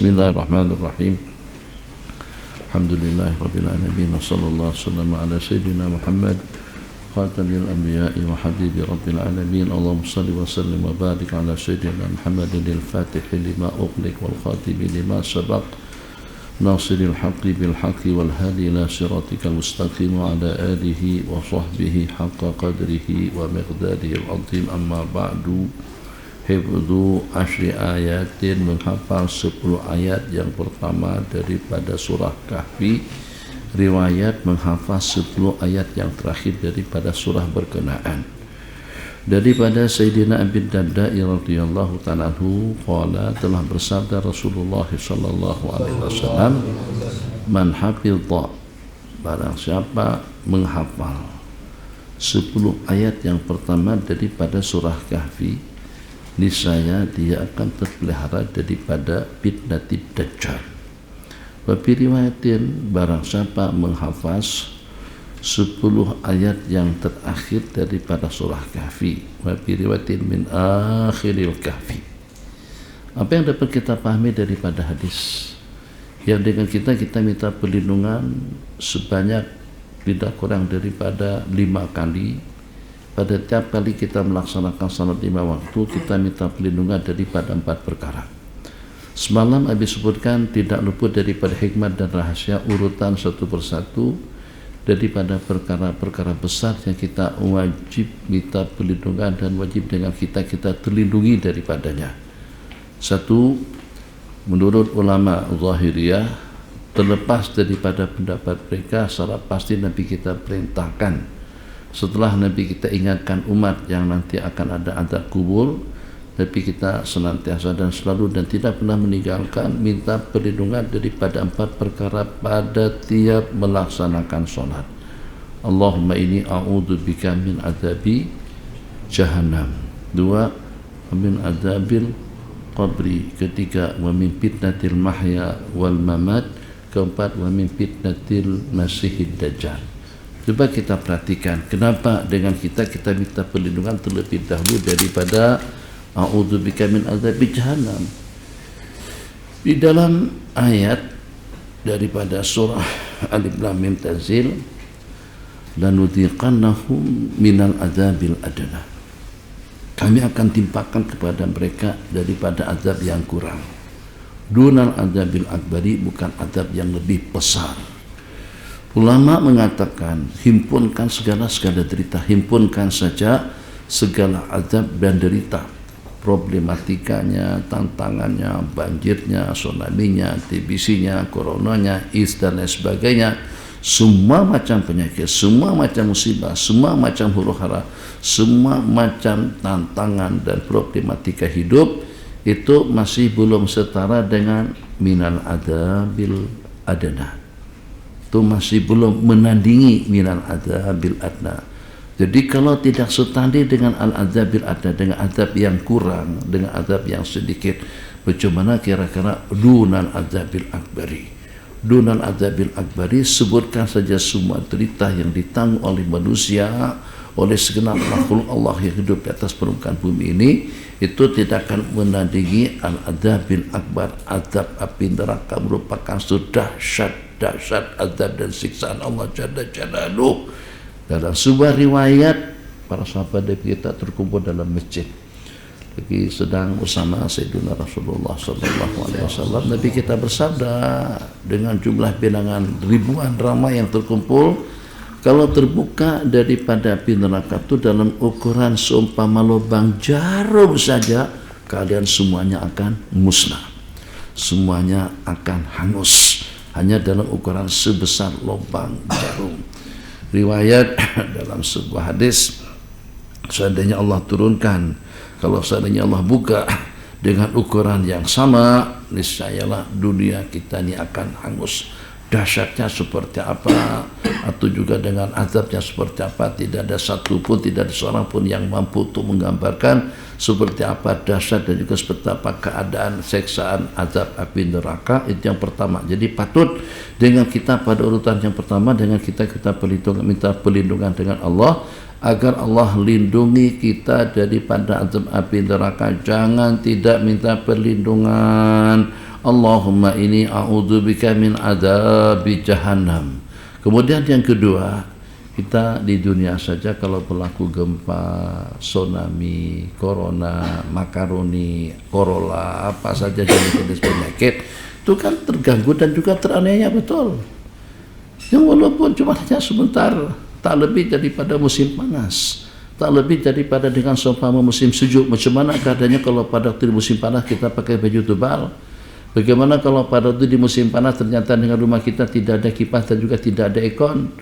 Bismillahirrahmanirrahim. Alhamdulillahirabbil alamin wa sallallahu wasallam ala sayyidina Muhammad khatamil anbiya'i wa habibi rabbil alamin. Allahumma shalli wa sallim wa barik ala sayyidina Muhammadin al-fatihi lima ughliq wal khatimi lima sabaq nasiril haqqi bil haqqi wal hadi ila siratikal mustaqim wa ala alihi wa sahbihi haqqa qadrihi wa miqdarihi al-azim. Amma ba'du. Hifdhu asyri ayatin, menghafal 10 ayat yang pertama daripada surah Kahfi. Riwayat menghafal 10 ayat yang terakhir daripada surah berkenaan. Daripada Sayyidina Abi Darda radhiyallahu ta'ala anhu qala, telah bersabda Rasulullah sallallahu alaihi wasallam, man hafidha, barang siapa menghafal 10 ayat yang pertama daripada surah Kahfi, niscaya dia akan terpelihara daripada fitnatid dajjal. Wa fi riwayatin, barang siapa menghafaz 10 ayat yang terakhir daripada surah Kahfi. Wa fi riwayatin min akhiril Kahfi. Apa yang dapat kita pahami daripada hadis? Yang dengan kita minta perlindungan sebanyak tidak kurang daripada 5 kali. Pada tiap kali kita melaksanakan salat 5 waktu, kita minta perlindungan daripada 4 perkara. Semalam Abi sebutkan tidak luput daripada hikmat dan rahasia urutan satu persatu daripada perkara-perkara besar yang kita wajib minta perlindungan dan wajib dengan kita terlindungi daripadanya. Satu, menurut ulama Zahiriyah, terlepas daripada pendapat mereka, secara pasti Nabi kita perintahkan, setelah Nabi kita ingatkan umat yang nanti akan ada azab kubur, Nabi kita senantiasa dan selalu dan tidak pernah meninggalkan minta perlindungan daripada 4 perkara pada tiap melaksanakan sholat. Allahumma inni a'udzubika min adzabi jahannam. 2, min adzabil qabri. 3, wa min fitnatil mahya wal mamat. 4, wa min fitnatil masihid dajjal. Coba kita perhatikan kenapa dengan kita minta perlindungan terlebih dahulu daripada a'udzubika min adzabi jahannam. Di dalam ayat daripada surah Alif Lam Mim Tanzil, lanudhiqannahum minal adzabil adna, kami akan timpakan kepada mereka daripada azab yang kurang, dunal adzabil akbari, bukan azab yang lebih besar. Ulama mengatakan, himpunkan segala derita, himpunkan saja segala azab dan derita, problematikanya, tantangannya, banjirnya, tsunami-nya, TBC-nya, coronanya, AIDS dan lain sebagainya, semua macam penyakit, semua macam musibah, semua macam huru-hara, semua macam tantangan dan problematika hidup, itu masih belum setara dengan minal adzabil adna. Itu masih belum menandingi minal adzabil adna. Jadi kalau tidak setanding dengan al-adzabil adna, dengan azab yang kurang, dengan azab yang sedikit, bagaimana kira-kira dunal adzabil akbari? Dunal adzabil akbari, sebutkan saja semua derita yang ditanggung oleh manusia, oleh segenap makhluk Allah yang hidup di atas permukaan bumi ini, itu tidak akan menandingi al-adzabil akbar. Azab api neraka merupakan dahsyat azab dan siksaan Allah Jalla Jalaluh. Dalam sebuah riwayat, para sahabat kita terkumpul dalam masjid, lagi sedang bersama Sayyidina Rasulullah sallallahu alaihi wasallam. Nabi kita bersabda dengan jumlah bilangan ribuan ramai yang terkumpul, kalau terbuka daripada api neraka itu dalam ukuran seumpama lubang jarum saja, kalian semuanya akan musnah, semuanya akan hangus, hanya dalam ukuran sebesar lubang jarum. Riwayat dalam sebuah hadis, seandainya Allah turunkan, kalau seandainya Allah buka dengan ukuran yang sama, niscayalah dunia kita ini akan hangus. Dahsyatnya seperti apa, atau juga dengan azabnya seperti apa, tidak ada satu pun, tidak ada seorang pun yang mampu untuk menggambarkan seperti apa dahsyat dan juga seperti apa keadaan seksaan azab api neraka. Itu yang pertama. Jadi patut dengan kita pada urutan yang pertama, dengan kita minta perlindungan dengan Allah, agar Allah lindungi kita daripada azab api neraka. Jangan tidak minta perlindungan. Allahumma inni a'udzubika min adzabi jahannam. Kemudian yang kedua, kita di dunia saja kalau berlaku gempa, tsunami, corona, makaroni, korola, apa saja jenis-jenis penyakit itu kan terganggu dan juga teraniaya, betul. Yang walaupun cuma hanya sebentar, tak lebih daripada musim panas, tak lebih daripada dengan seumpama musim sejuk. Macam mana keadaannya kalau pada waktu di musim panas kita pakai baju tebal? Bagaimana kalau pada waktu di musim panas ternyata dengan rumah kita tidak ada kipas dan juga tidak ada aircon?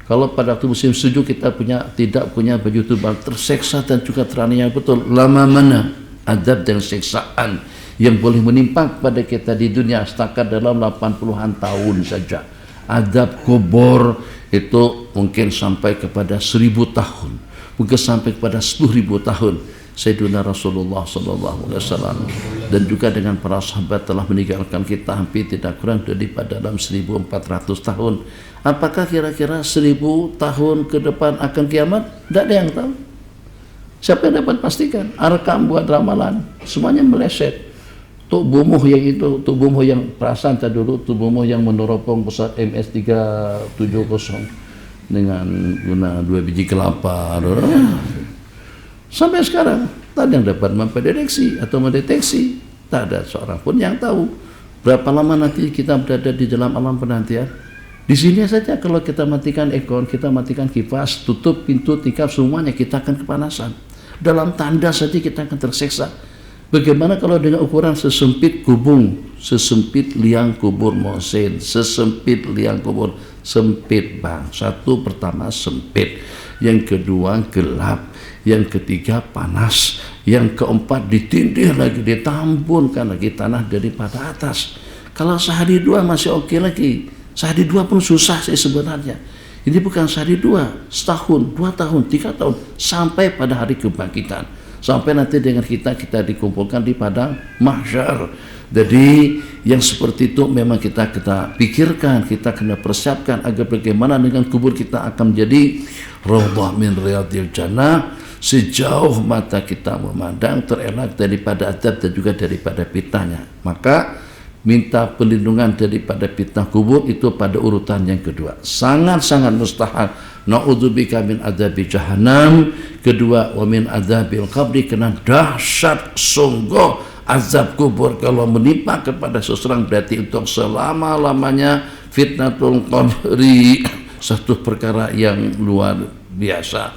Kalau pada waktu musim sejuk kita tidak punya baju tebal, terseksa dan juga teraniaya, betul. Lama mana azab dan siksaan yang boleh menimpa pada kita di dunia setakat dalam 80-an tahun saja. Azab kubur itu mungkin sampai kepada 1000 tahun, mungkin sampai kepada 10.000 tahun. Sayyidina Rasulullah SAW dan juga dengan para sahabat telah meninggalkan kita hampir tidak kurang daripada dalam 1400 tahun. Apakah kira-kira 1000 tahun ke depan akan kiamat? Tidak ada yang tahu. Siapa yang dapat pastikan? Arkam buat ramalan, semuanya meleset. Tubuhmu yang itu, tubuhmu yang perasaan tadi dulu, tubuhmu yang meneropong pesawat MS-370 dengan guna 2 biji kelapa. Sampai sekarang tak ada yang dapat memprediksi atau mendeteksi. Tak ada seorang pun yang tahu berapa lama nanti kita berada di dalam alam penantian. Di sini saja kalau kita matikan aircon, kita matikan kipas, tutup pintu, tikar, semuanya kita akan kepanasan. Dalam tanda saja kita akan tersiksa. Bagaimana kalau dengan ukuran sesempit kubung, sesempit liang kubur Mohsin, sesempit liang kubur, sempit bang. Satu, pertama sempit, yang kedua gelap, yang ketiga panas, yang keempat ditindih lagi, ditambunkan lagi tanah daripada atas. Kalau sehari dua masih oke lagi, sehari dua pun susah sih sebenarnya. Ini bukan sehari dua, setahun, 2 tahun, 3 tahun, sampai pada hari kebangkitan, sampai nanti dengan kita dikumpulkan di padang mahsyar. Jadi yang seperti itu memang kita pikirkan, kita kena persiapkan agar bagaimana dengan kubur kita akan menjadi raudhah min riyadil jannah, sejauh mata kita memandang terelak daripada azab dan juga daripada fitnahnya. Maka minta perlindungan daripada fitnah kubur itu pada urutan yang kedua. Sangat-sangat mustahil. Na'udzubika min adzabi jahannam. Kedua, wa min adzabil qabri, karena dahsyat sungguh azab kubur kalau menimpa kepada seseorang, berarti untuk selama-lamanya fitnatul qabri, satu perkara yang luar biasa.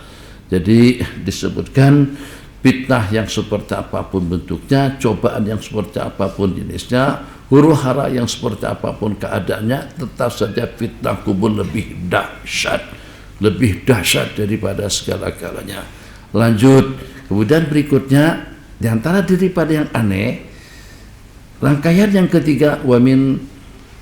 Jadi disebutkan fitnah yang seperti apapun bentuknya, cobaan yang seperti apapun jenisnya, huru-hara yang seperti apapun keadaannya, tetap saja fitnah kubur lebih dahsyat daripada segala-galanya. Lanjut, kemudian berikutnya di antara daripada yang aneh, rangkaian yang ketiga, wa min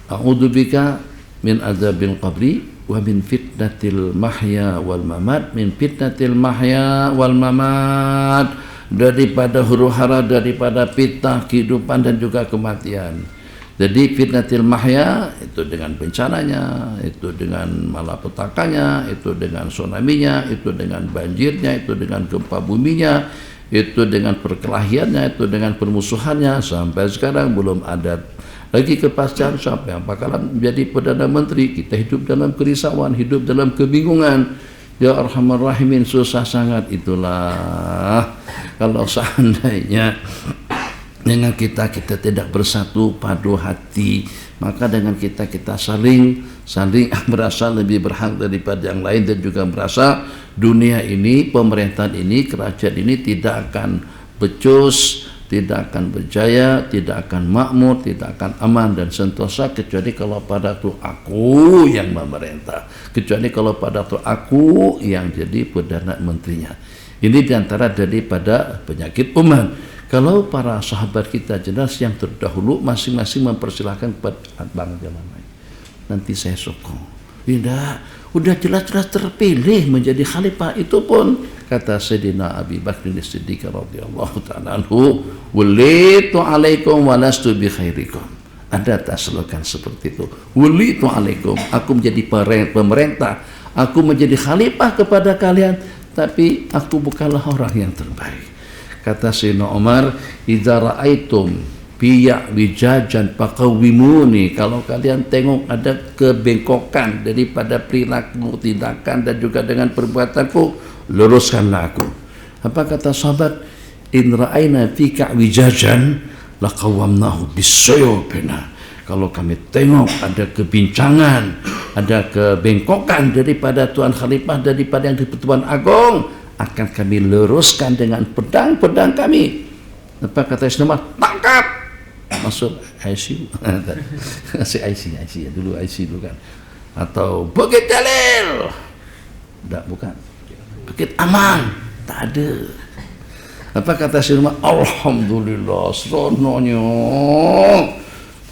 a'udzubika min adzabil qabri wa min fitnatil mahya wal mamat, min fitnatil mahya wal mamat, daripada huru-hara, daripada fitnah kehidupan dan juga kematian. Jadi fitnatil mahya itu dengan bencananya, itu dengan malapetakanya, itu dengan tsunaminya, itu dengan banjirnya, itu dengan gempa buminya, itu dengan perkelahiannya, itu dengan permusuhannya. Sampai sekarang belum ada lagi kepastian siapa yang bakalan menjadi Perdana Menteri. Kita hidup dalam kerisauan, hidup dalam kebingungan. Ya Arhamar Rahimin, susah sangat. Itulah kalau seandainya dengan kita tidak bersatu padu hati, maka dengan kita saling merasa lebih berhak daripada yang lain, dan juga merasa dunia ini, pemerintahan ini, kerajaan ini tidak akan becus, tidak akan berjaya, tidak akan makmur, tidak akan aman dan sentosa, kecuali kalau pada waktu aku yang memerintah, kecuali kalau pada waktu aku yang jadi Perdana Menterinya. Ini diantara daripada penyakit umat. Kalau para sahabat kita jelas yang terdahulu masing-masing mempersilahkan kepada Bang Jalan, nanti saya sokong. Tidak, udah jelas-jelas terpilih menjadi khalifah. Itu pun kata Sayyidina Abi Bakr As-Siddiq radhiyallahu ta'ala anhu, "Wulitu alaikum wa lastu bi khairikum." Ada tak slogan seperti itu? Wulitu alaikum, aku menjadi pemerintah, aku menjadi khalifah kepada kalian, tapi aku bukanlah orang yang terbaik. Kata Sayyidina Umar, "Idza ra'aitum piyak wijajan pakawimuni, kalau kalian tengok ada kebengkokan daripada perilaku, tindakan dan juga dengan perbuatanku, luruskanlah aku. Apa kata sahabat? In ra'ayna fika wijajan laqawamnahu bisuyubina. Kalau kami tengok ada kebincangan, ada kebengkokan daripada Tuan Khalifah, daripada yang di-Pertuan Agong, akan kami luruskan dengan pedang-pedang kami. Apa kata Sayyidina Umar? Tangkap! Masuk ICU. Si IC dulu, IC dulu kan. Atau Bukit Jalil. Tak, bukan. Bukit Aman. Tak ada. Apa kata Sayyidina Umar? Alhamdulillah, seronoknya.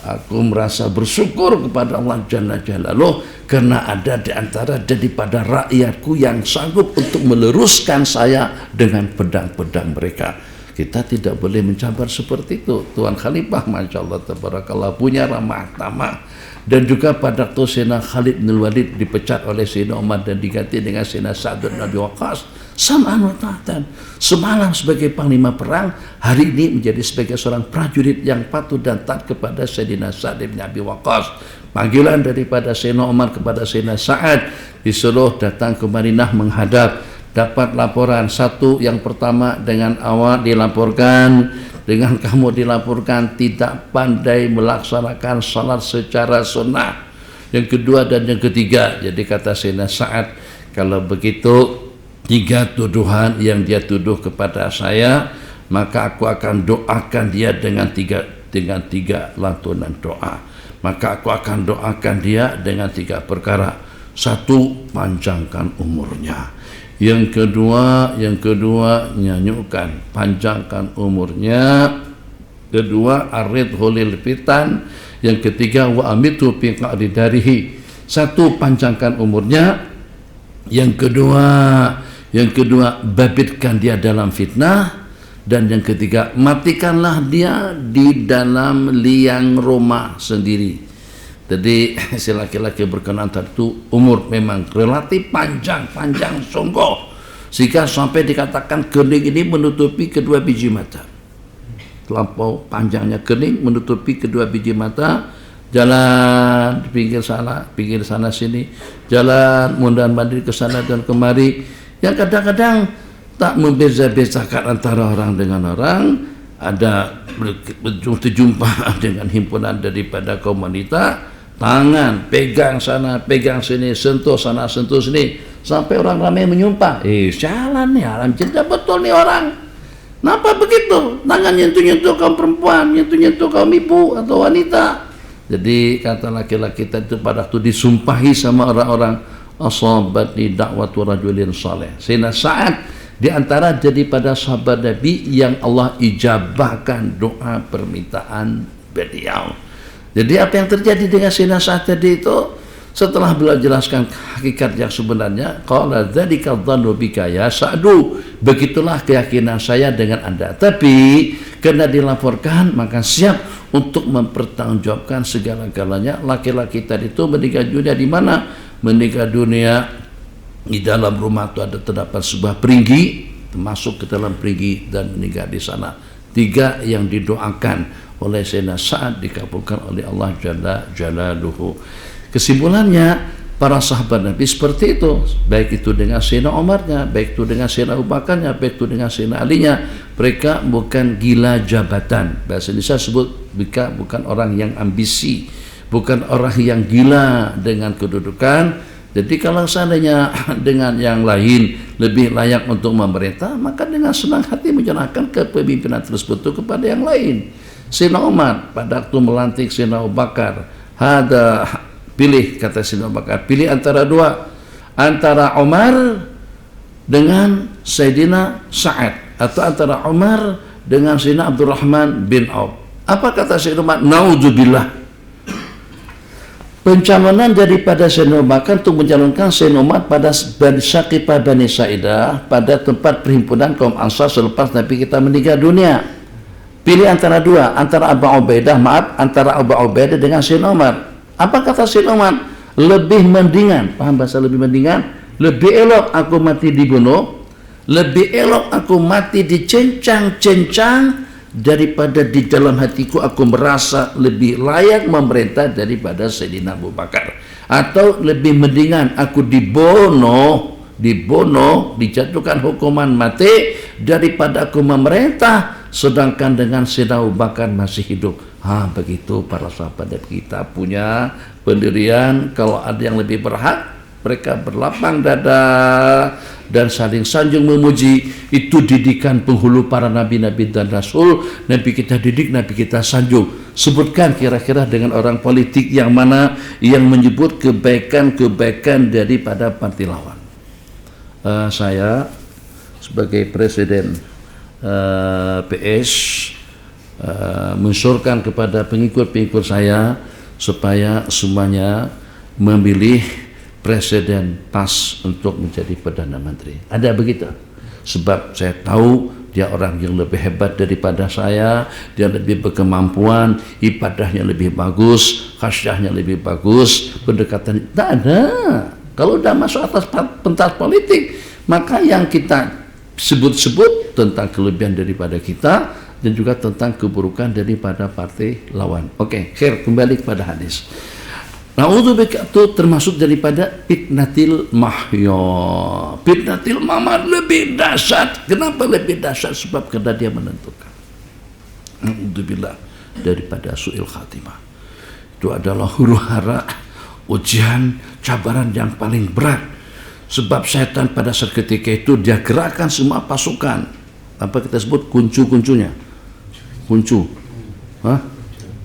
Aku merasa bersyukur kepada Allah Jalla Jalaluh karena ada di antara daripada rakyatku yang sanggup untuk meluruskan saya dengan pedang-pedang mereka. Kita tidak boleh mencabar seperti itu. Tuan Khalifah, Masya Allah, tabarakallah, punya ramah tamah. Dan juga pada waktu Sayyidina Khalid bin Walid dipecat oleh Sayyidina Umar dan diganti dengan Sayyidina Sa'ad bin Abi Waqqas, sam'an wa ta'atan. Semalam sebagai panglima perang, hari ini menjadi sebagai seorang prajurit yang patuh dan taat kepada Sayyidina Sa'ad bin Abi Waqqas. Panggilan daripada Sayyidina Umar kepada Sayyidina Sa'ad, disuruh datang ke Madinah menghadap. Dapat laporan satu, yang pertama dengan awak dilaporkan, dengan kamu dilaporkan tidak pandai melaksanakan salat secara sunnah. Yang kedua dan yang ketiga. Jadi kata Sayyidina Sa'ad, kalau begitu 3 tuduhan yang dia tuduh kepada saya, maka aku akan doakan dia dengan tiga lantunan doa. Maka aku akan doakan dia dengan 3 perkara. 1, panjangkan umurnya. Yang kedua nyanyukan, panjangkan umurnya. Kedua, arid hulil fitan. Yang ketiga, wa amitu fi qa'didarihi. 1, panjangkan umurnya. Yang kedua, babitkan dia dalam fitnah. Dan yang ketiga, matikanlah dia di dalam liang rumah sendiri. Jadi si laki-laki berkenan itu umur memang relatif panjang sungguh, sehingga sampai dikatakan kening ini menutupi kedua biji mata. Terlampau panjangnya kening menutupi kedua biji mata. Jalan pinggir sana sini, jalan mondar-mandir ke sana dan kemari, yang kadang-kadang tak membeza-bezakan antara orang dengan orang. Ada berjumpa dengan himpunan daripada kaum wanita, tangan pegang sana pegang sini, sentuh sana sentuh sini, sampai orang ramai menyumpah, jalan nih alam cinta betul nih orang. Kenapa begitu? Tangan nyentuh-nyentuh kaum perempuan, nyentuh-nyentuh kaum ibu atau wanita. Jadi kata laki-laki itu pada waktu disumpahi sama orang-orang, asabati da'watu rajulin saleh. Sayyidina Sa'ad di antara daripada sahabat Nabi yang Allah ijabahkan doa permintaan beliau. Jadi apa yang terjadi dengan Sayyidina Sa'ad tadi itu, setelah beliau jelaskan hakikat yang sebenarnya, qala dzalika dhannu bika ya Sa'du, begitulah keyakinan saya dengan Anda, tapi karena dilaporkan maka siap untuk mempertanggungjawabkan segala-galanya. Laki-laki tadi itu meninggal dunia di mana? Meninggal dunia di dalam rumah itu ada terdapat sebuah perigi, masuk ke dalam perigi dan meninggal di sana. 3 yang didoakan oleh Sayyidina Sa'ad dikabulkan oleh Allah Jalla Jalaluhu. Kesimpulannya, para sahabat Nabi seperti itu, baik itu dengan Sayyidina Umarnya, baik itu dengan Sayyidina Abu Bakarnya, baik itu dengan Sayyidina Alinya. Mereka bukan gila jabatan. Bahasa Indonesia sebut mereka bukan orang yang ambisi, bukan orang yang gila dengan kedudukan. Jadi kalau seandainya dengan yang lain lebih layak untuk memerintah, maka dengan senang hati menyerahkan kepemimpinan tersebut kepada yang lain. Sayyidina Umar pada waktu melantik Sayyidina Abu Bakar, pilih, kata Sayyidina Abu Bakar, pilih antara 2, antara Umar dengan Sayyidina Sa'ad, atau antara Umar dengan Sayyidina Abdurrahman bin Auf. Apa kata Sayyidina Umar? Naudzubillah. Pencalonan daripada Sayyidina Abu Bakar untuk mencalonkan Sayyidina Umar pada Syaqifah Bani Sa'idah, pada tempat perhimpunan kaum Ansar selepas Nabi kita meninggal dunia. Pilih antara 2, antara antara Abu Ubaidah dengan Sayyidina Umar. Apa kata Sayyidina Umar? Lebih mendingan, paham bahasa lebih mendingan? Lebih elok aku mati dibunuh, lebih elok aku mati dicencang-cencang daripada di dalam hatiku aku merasa lebih layak memerintah daripada Sayyidina Abu Bakar, atau lebih mendingan aku dibunuh, dijatuhkan hukuman mati daripada aku memerintah sedangkan dengan Sayyidina Abu Bakar masih hidup. Begitu para sahabat kita punya pendirian. Kalau ada yang lebih berhak, mereka berlapang dada dan saling sanjung memuji. Itu didikan penghulu para nabi-nabi dan rasul. Nabi kita didik, nabi kita sanjung. Sebutkan kira-kira dengan orang politik yang mana yang menyebut kebaikan-kebaikan daripada partai lawan. Saya sebagai presiden PS mensyurkan kepada pengikut-pengikut saya supaya semuanya memilih presiden PAS untuk menjadi Perdana Menteri. Ada begitu. Sebab saya tahu dia orang yang lebih hebat daripada saya, dia lebih berkemampuan, ibadahnya lebih bagus, khasyahnya lebih bagus, pendekatan tak ada. Kalau sudah masuk atas pentas politik, maka yang kita sebut-sebut tentang kelebihan daripada kita dan juga tentang keburukan daripada partai lawan. Oke, kembali kepada hadis. Na'udzubika itu termasuk daripada fitnatil mahya. Fitnatil mamat lebih dahsyat. Kenapa lebih dahsyat? Sebab karena dia menentukan. Na'udzubillah daripada su'il khatimah. Itu adalah huru-hara, ujian, cabaran yang paling berat. Sebab setan pada saat ketika itu dia gerakkan semua pasukan. Apa kita sebut kuncu-kuncunya?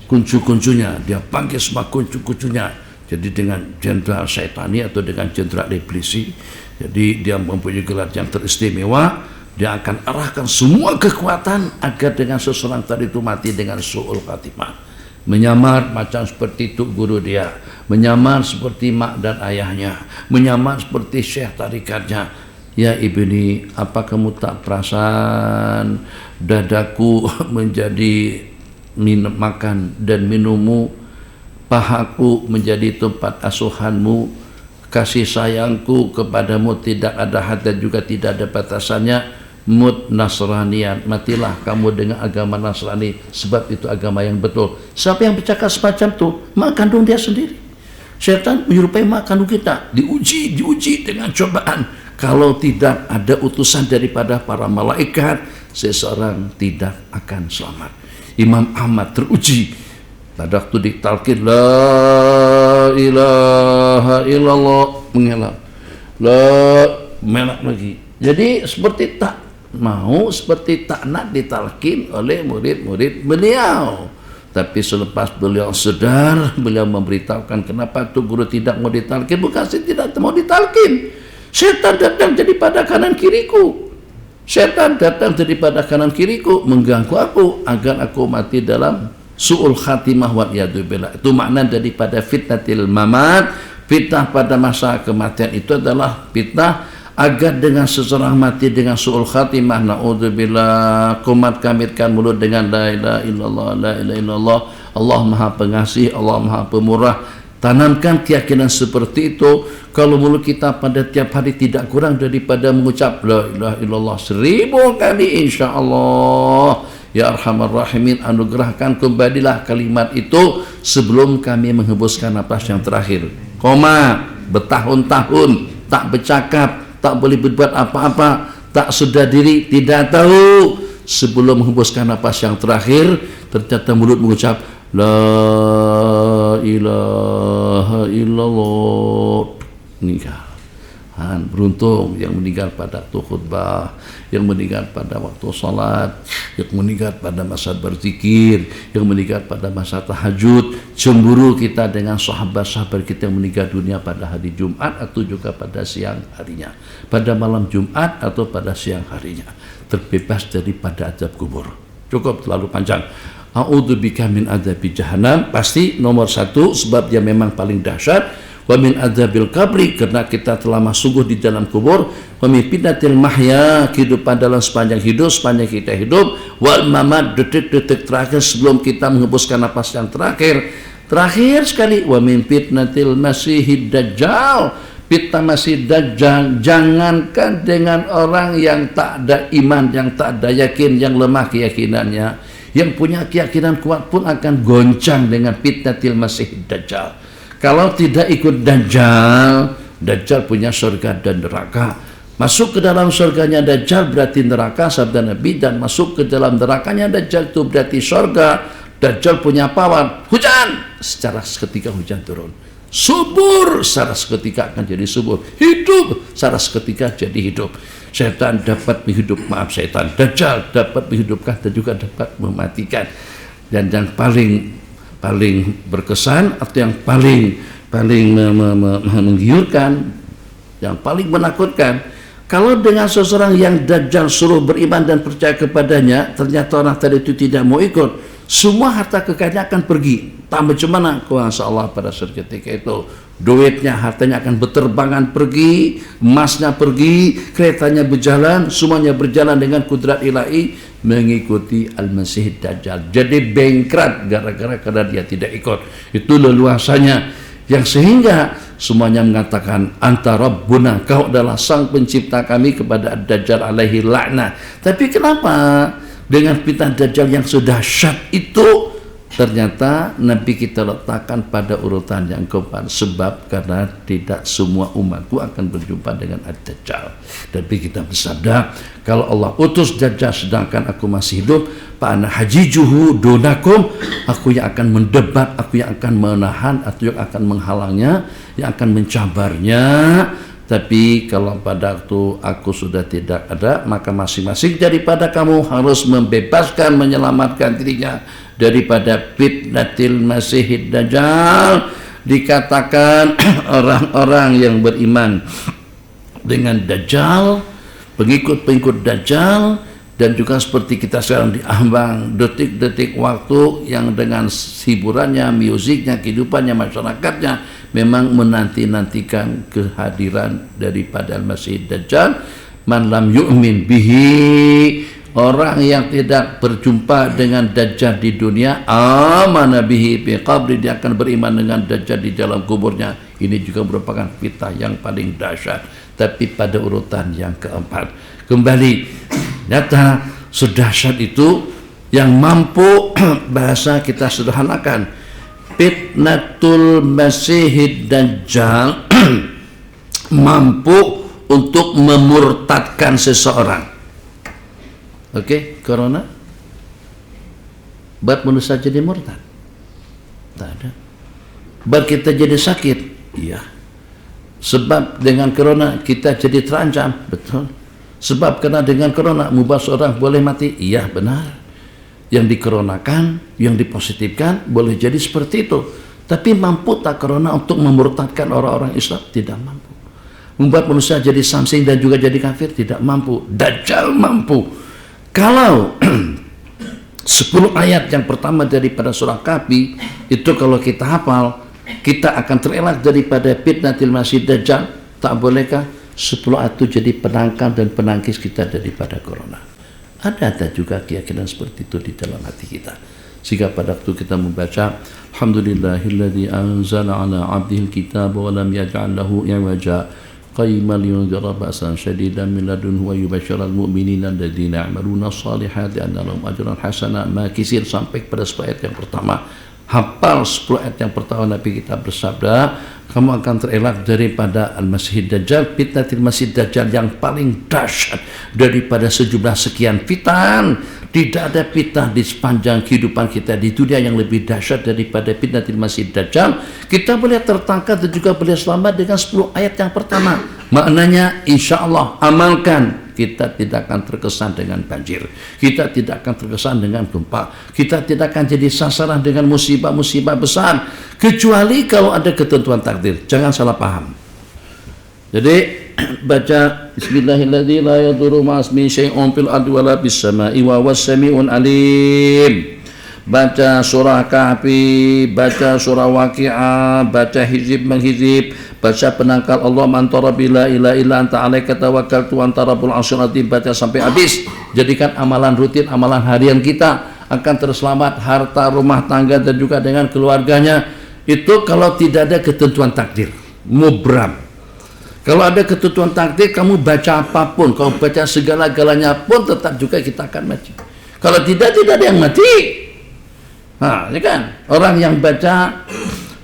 Kuncu-kuncunya, dia panggil semua kuncu-kuncunya. Jadi dengan jenderal Syaitani atau dengan jenderal Iblisi, jadi dia mempunyai gelar yang teristimewa. Dia akan arahkan semua kekuatan agar dengan seseorang tadi itu mati dengan su'ul khatimah. Menyamar macam seperti itu guru dia, menyamar seperti mak dan ayahnya, menyamar seperti syekh tarikatnya. Ya ibni, apa kamu tak perasan dadaku menjadi makan dan minummu, pahaku menjadi tempat asuhanmu, kasih sayangku kepadamu tidak ada had dan juga tidak ada batasannya. Mut Nasranian, matilah kamu dengan agama Nasrani, sebab itu agama yang betul. Siapa yang bercakap semacam itu, mak kandung dia sendiri. Syaitan menyerupai mak kandung kita, diuji dengan cobaan. Kalau tidak ada utusan daripada para malaikat, seseorang tidak akan selamat. Imam Ahmad teruji pada waktu ditalqin la ilaha illallah, mengelak, melak lagi. Jadi seperti tak mau, seperti tak nak ditalqin oleh murid-murid beliau. Tapi selepas beliau sedar, beliau memberitahukan kenapa tu guru tidak mau ditalqin. Bukan saya tidak mau ditalqin, setan datang daripada kanan kiriku. Setan datang daripada kanan kiriku mengganggu aku agar aku mati dalam su'ul khatimah wa iyadzubillah. Itu makna daripada fitnatil mamat. Fitnah pada masa kematian itu adalah fitnah agar dengan seseorang mati dengan su'ul khatimah. Na'udzubillah. Kumat kamitkan mulut dengan la ilaha illallah, la ilaha illallah, Allah maha pengasih, Allah maha pemurah. Tanamkan keyakinan seperti itu. Kalau mulut kita pada tiap hari tidak kurang daripada mengucap la ilaha illallah 1000 kali, insyaAllah ya arhamar rahimin, anugerahkan kembalilah kalimat itu sebelum kami menghembuskan napas yang terakhir. Bertahun-tahun tak bercakap, tak boleh berbuat apa-apa, tak sedar diri, tidak tahu. Sebelum menghembuskan napas yang terakhir, ternyata mulut mengucap la ilaha illallah, meninggal. Beruntung yang meninggal pada waktu khutbah, yang meninggal pada waktu salat, yang meninggal pada masa berzikir, yang meninggal pada masa tahajud. Cemburu kita dengan sahabat-sahabat kita yang meninggal dunia pada hari Jumat atau juga pada siang harinya, pada malam Jumat atau pada siang harinya, terbebas daripada azab kubur. Cukup terlalu panjang. A'udzubika min adzabi jahannam, pasti nomor 1 sebab dia memang paling dahsyat. Wa min adzabil qabri, karena kita telah masuk di dalam kubur. Wa min fitnatil mahya, kehidupan dalam sepanjang hidup, sepanjang kita hidup. Wal mamat, detik-detik terakhir sebelum kita menghembuskan napas yang terakhir. Terakhir sekali, wa min fitnatil masihid dajjal, fitnah masih dajjal. Jangankan dengan orang yang tak ada iman, yang tak ada yakin, yang lemah keyakinannya, yang punya keyakinan kuat pun akan goncang dengan fitnatil masih dajjal. Kalau tidak ikut dajjal, dajjal punya surga dan neraka. Masuk ke dalam surganya dajjal berarti neraka, sabda Nabi, dan masuk ke dalam nerakanya dajjal itu berarti surga. Dajjal punya pawan, hujan, secara seketika hujan turun. Subur, secara seketika akan jadi subur. Hidup, secara seketika jadi hidup. Setan dapat setan dajjal dapat menghidupkan dan juga dapat mematikan. Dan yang paling berkesan atau yang paling menggiurkan, yang paling menakutkan, kalau dengan seseorang yang dajjal suruh beriman dan percaya kepadanya, ternyata orang tadi itu tidak mau ikut, semua harta kekayaannya akan pergi. Tak macam mana kuasa Allah pada seketika itu. Duitnya, hartanya akan berterbangan pergi, emasnya pergi, keretanya berjalan, semuanya berjalan dengan kudrat ilahi mengikuti Al-Masih Dajjal. Jadi bengkrat gara-gara karena dia tidak ikut. Itu leluasanya yang sehingga semuanya mengatakan anta rabbuna, kau adalah sang pencipta kami, kepada Dajjal alaihi la'nah. Tapi kenapa dengan fitnah Dajjal yang sudah dahsyat itu ternyata Nabi kita letakkan pada urutan yang keempat? Sebab karena tidak semua umatku akan berjumpa dengan Ad-Dajjal. Tapi kita bersabda, kalau Allah utus Dajjal sedangkan aku masih hidup, fa ana hajijuhu dunakum, aku yang akan mendebat, aku yang akan menahan, atau yang akan menghalangnya, yang akan mencabarnya. Tapi kalau pada waktu aku sudah tidak ada, maka masing-masing daripada kamu harus membebaskan, menyelamatkan dirinya daripada fitnatil masih dajjal. Dikatakan orang-orang yang beriman dengan dajjal, pengikut-pengikut dajjal, dan juga seperti kita sekarang diambang detik-detik waktu yang dengan hiburannya, musiknya, kehidupannya, masyarakatnya memang menanti-nantikan kehadiran daripada Al-Masih Dajjal. Man lam yu'min bihi, orang yang tidak berjumpa dengan Dajjal di dunia, amana bihi fi qabri, dia akan beriman dengan Dajjal di dalam kuburnya. Ini juga merupakan fitnah yang paling dahsyat. Tapi pada urutan yang keempat, kembali nyata sedahsyat itu yang mampu bahasa kita sederhanakan, fitnatul masih dajjal mampu untuk memurtadkan seseorang. Oke, corona buat manusia jadi murtad? Tak ada. Buat kita jadi sakit? Iya. Sebab dengan corona kita jadi terancam? Betul. Sebab karena dengan corona membuat seorang boleh mati? Iya, benar. Yang dikoronakan, yang dipositifkan boleh jadi seperti itu. Tapi mampu tak corona untuk memurtadkan orang-orang Islam? Tidak mampu. Membuat manusia jadi samsing dan juga jadi kafir? Tidak mampu. Dajjal mampu. Kalau 10 ayat yang pertama daripada surah Kahfi itu kalau kita hafal, kita akan terelak daripada fitnatil masih dajjal. Tak bolehkah 10 ayat itu jadi penangkal dan penangkis kita daripada corona? Ada juga keyakinan seperti itu di dalam hati kita. Sehingga pada waktu kita membaca alhamdulillahilladzi anzala ala 'abdihil kitaba wa lam yaj'al lahu iwaja qayyiman liyunzira ba'san shadidan min ladunhu wa yubashshiral mu'minina alladzina ya'maluna shalihati anna lahum ajran hasana makisir, sampai pada 10 ayat yang pertama. Hafal 10 ayat yang pertama, Nabi kita bersabda, kamu akan terelak daripada Al-Masih Dajjal, fitnatil Masih Dajjal yang paling dahsyat daripada sejumlah sekian fitnah. Tidak ada fitnah di sepanjang kehidupan kita di dunia yang lebih dahsyat daripada fitnatil Masih Dajjal. Kita boleh tertangkap dan juga boleh selamat dengan 10 ayat yang pertama. Maknanya insya Allah amalkan, kita tidak akan terkesan dengan banjir, kita tidak akan terkesan dengan gempa, kita tidak akan jadi sasaran dengan musibah-musibah besar, kecuali kalau ada ketentuan takdir. Jangan salah paham. Jadi baca bismillahirrahmanirrahim, la yadurru ma'asmi syai'un fil ardi wala bis sama'i wa huwas sami'un alim. Baca surah Kahfi, baca surah Waqi'ah, baca hizib menghizib, baca penangkal Allah antara bila ila ila anta alaika tawakkaltu antara rabbul arsyil azim, baca sampai habis. Jadikan amalan rutin, amalan harian kita, akan terselamat harta, rumah tangga dan juga dengan keluarganya. Itu kalau tidak ada ketentuan takdir mubram. Kalau ada ketentuan takdir, kamu baca apapun, kamu baca segala-galanya pun tetap juga kita akan mati. Kalau tidak ada yang mati. Nah, ya kan? Orang yang baca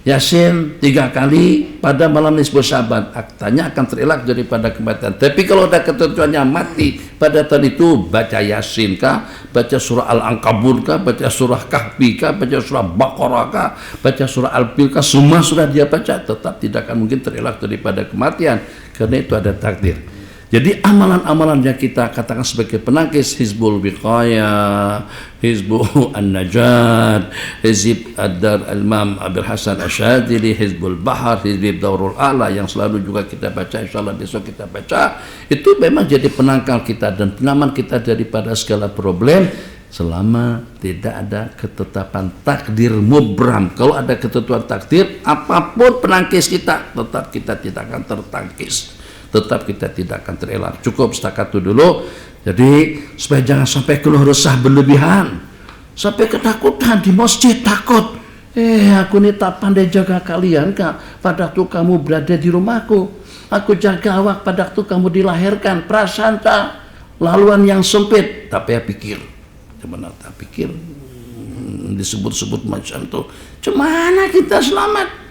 Yasin 3 kali pada malam nisfu Syaban, aktanya akan terelak daripada kematian. Tapi kalau ada ketentuannya mati pada tahun itu, baca Yasin kah, baca surah Al-Ankabut kah, baca surah Kahfi kah, baca surah Baqarah kah, baca surah Al-Fil kah, semua sudah dia baca, tetap tidak akan mungkin terelak daripada kematian, karena itu ada takdir. Jadi amalan-amalan yang kita katakan sebagai penangkis, Hizbul Wiqayah, Hizbul An-Najat, Hizb Ad-Dar Al-Imam Abil Hasan Asyadili, Hizbul Bahar, Hizb Daurul A'la yang selalu juga kita baca, insyaAllah besok kita baca, itu memang jadi penangkal kita dan penaman kita daripada segala problem, selama tidak ada ketetapan takdir mubram. Kalau ada ketentuan takdir, apapun penangkis kita, tetap kita tidak akan tertangkis, tetap kita tidak akan terelak. Cukup setakat itu dulu. Jadi supaya jangan sampai keluh resah berlebihan, sampai ketakutan di masjid, takut, aku ini tak pandai jaga kalian kak, pada waktu kamu berada di rumahku, aku jaga awak pada waktu kamu dilahirkan, perasaan tak laluan yang sempit. Tapi ya pikir, cuman tak pikir disebut-sebut macam tuh, cemana kita selamat?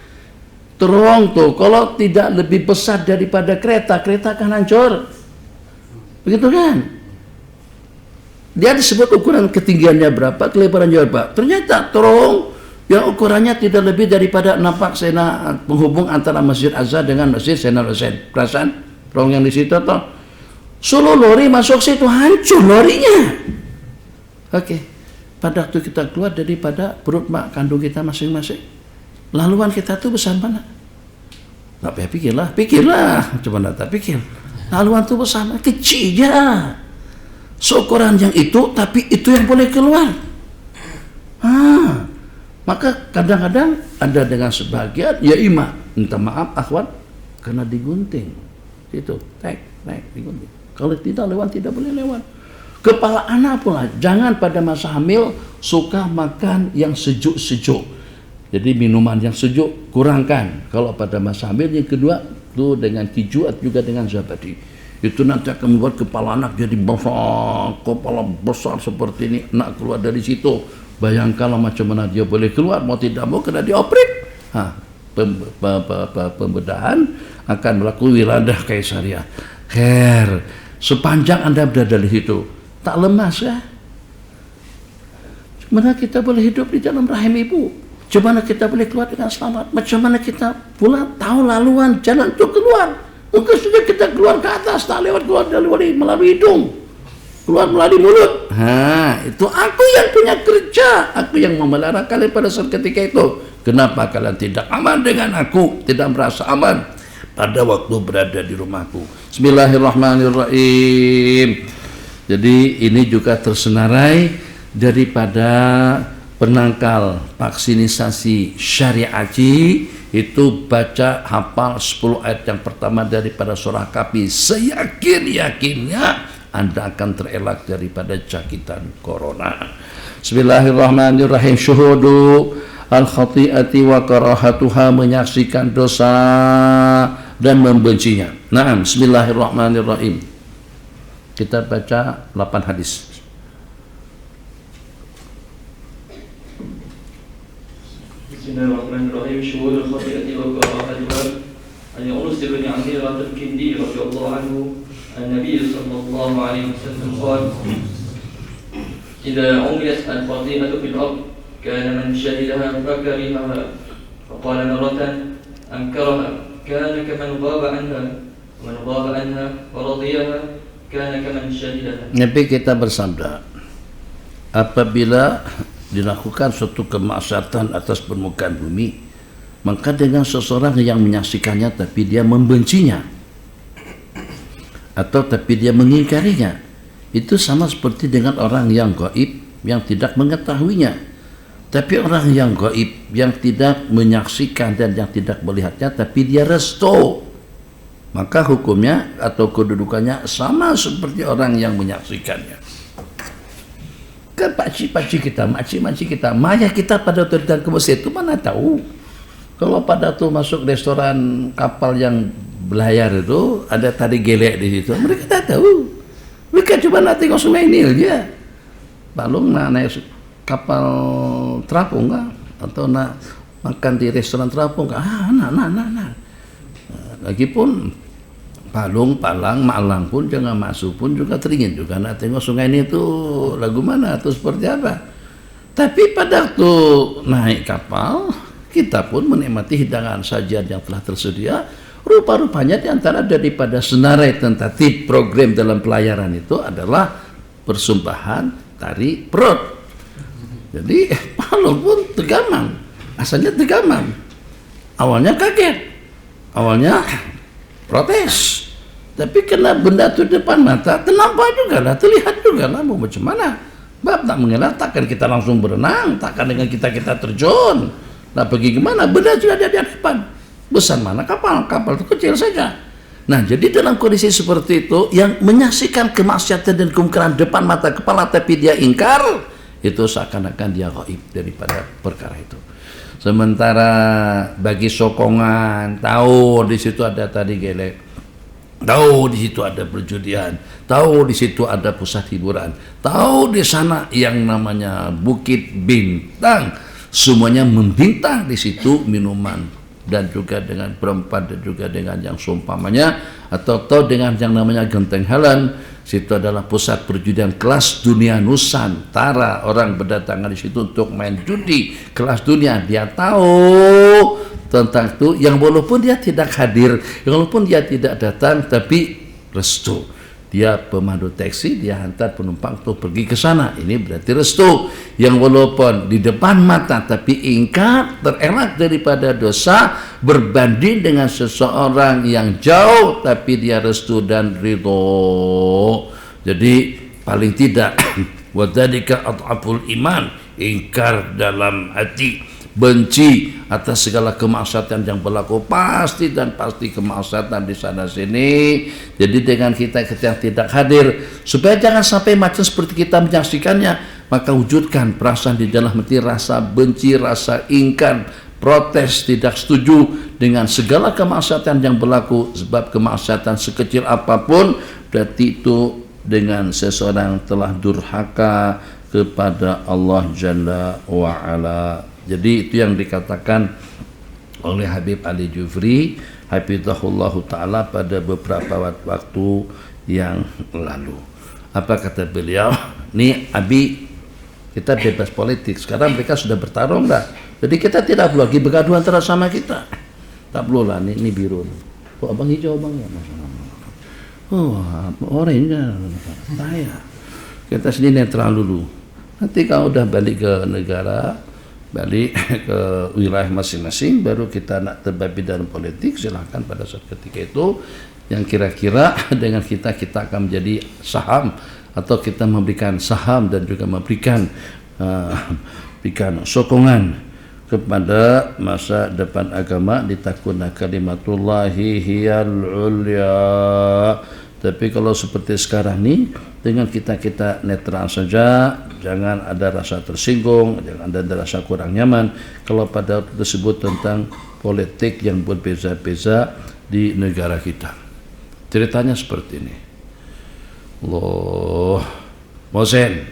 Terong tuh, kalau tidak lebih besar daripada kereta, kereta akan hancur. Begitu kan? Dia disebut ukuran ketinggiannya berapa, kelebarannya berapa. Ternyata terong yang ukurannya tidak lebih daripada nampak sena penghubung antara Masjid Azhar dengan Masjid Zainal Hussein. Perasaan terong yang di situ tuh. Solo lori masuk situ hancur lorinya. Oke. Pada waktu kita keluar daripada perut mak kandung kita masing-masing, laluan kita tuh besar mana? Nggak payah pikirlah, coba tak pikir. Laluan tuh besar mana? Kecil aja. Seukuran yang itu, tapi itu yang boleh keluar. Maka kadang-kadang ada dengan sebagian, ya ima, minta maaf akhwat, karena digunting. Itu, digunting. Kalau tidak lewat, tidak boleh lewat. Kepala anak pula, jangan pada masa hamil suka makan yang sejuk-sejuk. Jadi minuman yang sejuk kurangkan kalau pada masa hamil. Yang kedua itu dengan kijuat juga dengan zabadi, itu nanti akan membuat kepala anak jadi besar, kepala besar seperti ini. Nak keluar dari situ, bayangkanlah macam mana dia boleh keluar, mau tidak mau kena dioperate. Pembedahan akan melakukan wiladah kaisariah. Sepanjang Anda berada di situ, tak lemas ya. Mana kita boleh hidup di dalam rahim ibu? Macam mana kita boleh keluar dengan selamat? Macam mana kita pula tahu laluan jalan untuk keluar? Mungkin sudah kita keluar ke atas, tak lewat keluar melalui hidung, keluar melalui mulut. Itu aku yang punya kerja, aku yang memelihara kalian pada saat ketika itu. Kenapa kalian tidak aman dengan aku, tidak merasa aman pada waktu berada di rumahku? Bismillahirrahmanirrahim. Jadi ini juga tersenarai daripada penangkal vaksinisasi syariaci, itu baca hafal 10 ayat yang pertama daripada surah Kahfi, seyakin-yakinnya Anda akan terelak daripada cakitan corona. Bismillahirrahmanirrahim. Syuhudu al-khati'ati wa karahatuha, menyaksikan dosa dan membencinya. Naam, bismillahirrahmanirrahim. Kita baca 8 hadis. Bismillahirrahmanirrahim. Syuhud al-khati'ati wa karahatuha an Yunus bin Amir al-Kindi radhiyallahu anhu an-Nabi sallallahu alaihi wasallam qala idza umiyat al-fatihatu fil ard kana man shahidaha fakarihaha wa qala maratan ankaraha kana kaman ghaba anha wa man ghaba anha wa radiyaha kana kaman shahidaha. Nabi kita bersabda, apabila dilakukan suatu kemaksiatan atas permukaan bumi, maka dengan seseorang yang menyaksikannya tapi dia membencinya atau tapi dia mengingkarinya, itu sama seperti dengan orang yang gaib yang tidak mengetahuinya. Tapi orang yang gaib yang tidak menyaksikan dan yang tidak melihatnya tapi dia restu, maka hukumnya atau kedudukannya sama seperti orang yang menyaksikannya. Kan pakcik-pakcik kita, makcik-makcik kita, maya kita pada waktu datang ke masjid itu mana tahu. Kalau pada tuh masuk restoran kapal yang belayar itu ada tari gelek di situ, mereka tak tahu. Mereka cuma nak tengok sungai Nil je. balung naik kapal terapung kah? Atau nak makan di restoran terapung kah? Nah. Lagipun Palung, Palang, Malang pun jangan masuk pun juga teringin juga nak tengok sungai ini tuh lagu mana atau seperti apa. Tapi pada waktu naik kapal, kita pun menikmati hidangan sajian yang telah tersedia. Rupa-rupanya di antara daripada senarai tentatif program dalam pelayaran itu adalah persembahan tari perut. Jadi Palung pun Tegamang, asalnya Tegamang. Awalnya kaget, awalnya protes. Tapi kena benda itu depan mata, nampak juga lah, terlihat juga lah, mau macam mana. Bab tak mengelak, takkan kita langsung berenang, takkan dengan kita terjun. Nah pergi kemana? Benda sudah ada di hadapan. Besar mana kapal? Kapal itu kecil saja. Nah jadi dalam kondisi seperti itu, yang menyaksikan kemaksiatan dan kemungkaran depan mata kepala tapi dia ingkar, itu seakan-akan dia gaib daripada perkara itu. Sementara bagi sokongan, tahu di situ ada tadi gelek, tahu di situ ada perjudian, tahu di situ ada pusat hiburan, tahu di sana yang namanya Bukit Bintang, semuanya membintang di situ minuman dan juga dengan perempat dan juga dengan yang seumpamanya atau dengan yang namanya Genteng Helen. Situ adalah pusat perjudian kelas dunia Nusantara. Orang berdatangan di situ untuk main judi kelas dunia. Dia tahu tentang itu, yang walaupun dia tidak hadir, walaupun dia tidak datang, tapi restu. Dia pemandu taksi, dia hantar penumpang untuk pergi ke sana. Ini berarti restu. Yang walaupun di depan mata tapi ingkar, terelak daripada dosa, berbanding dengan seseorang yang jauh tapi dia restu dan ridho. Jadi paling tidak wadzalika adhaful iman, ingkar dalam hati, benci atas segala kemaksiatan yang berlaku, pasti kemaksiatan di sana sini. Jadi dengan kita yang tidak hadir, supaya jangan sampai macam seperti kita menyaksikannya, maka wujudkan perasaan di dalam hati, rasa benci, rasa ingkar, protes, tidak setuju dengan segala kemaksiatan yang berlaku. Sebab kemaksiatan sekecil apapun berarti itu dengan seseorang telah durhaka kepada Allah Jalla wa'ala. Jadi itu yang dikatakan oleh Habib Ali Jufri hafizahullahu ta'ala pada beberapa waktu yang lalu. Apa kata beliau? Nih Abi, kita bebas politik. Sekarang mereka sudah bertarung dah. Jadi kita tidak perlu lagi bergaduh antara sama kita. Tak perlu lah, ini biru. Oh abang hijau abang ya. Oh orange saya. Kita sini netral dulu. Nanti kalau udah balik ke negara, balik ke wilayah masing-masing, baru kita nak terbabi dalam politik, silahkan pada saat ketika itu yang kira-kira dengan kita akan menjadi saham, atau kita memberikan saham dan juga memberikan sokongan kepada masa depan agama, litakuna kalimatullahi hiyal ulya. Tapi kalau seperti sekarang ni, dengan kita netral saja, jangan ada rasa tersinggung, jangan ada rasa kurang nyaman kalau pada waktu tersebut tentang politik yang berbeza-beza di negara kita. Ceritanya seperti ini. Loh, Mosen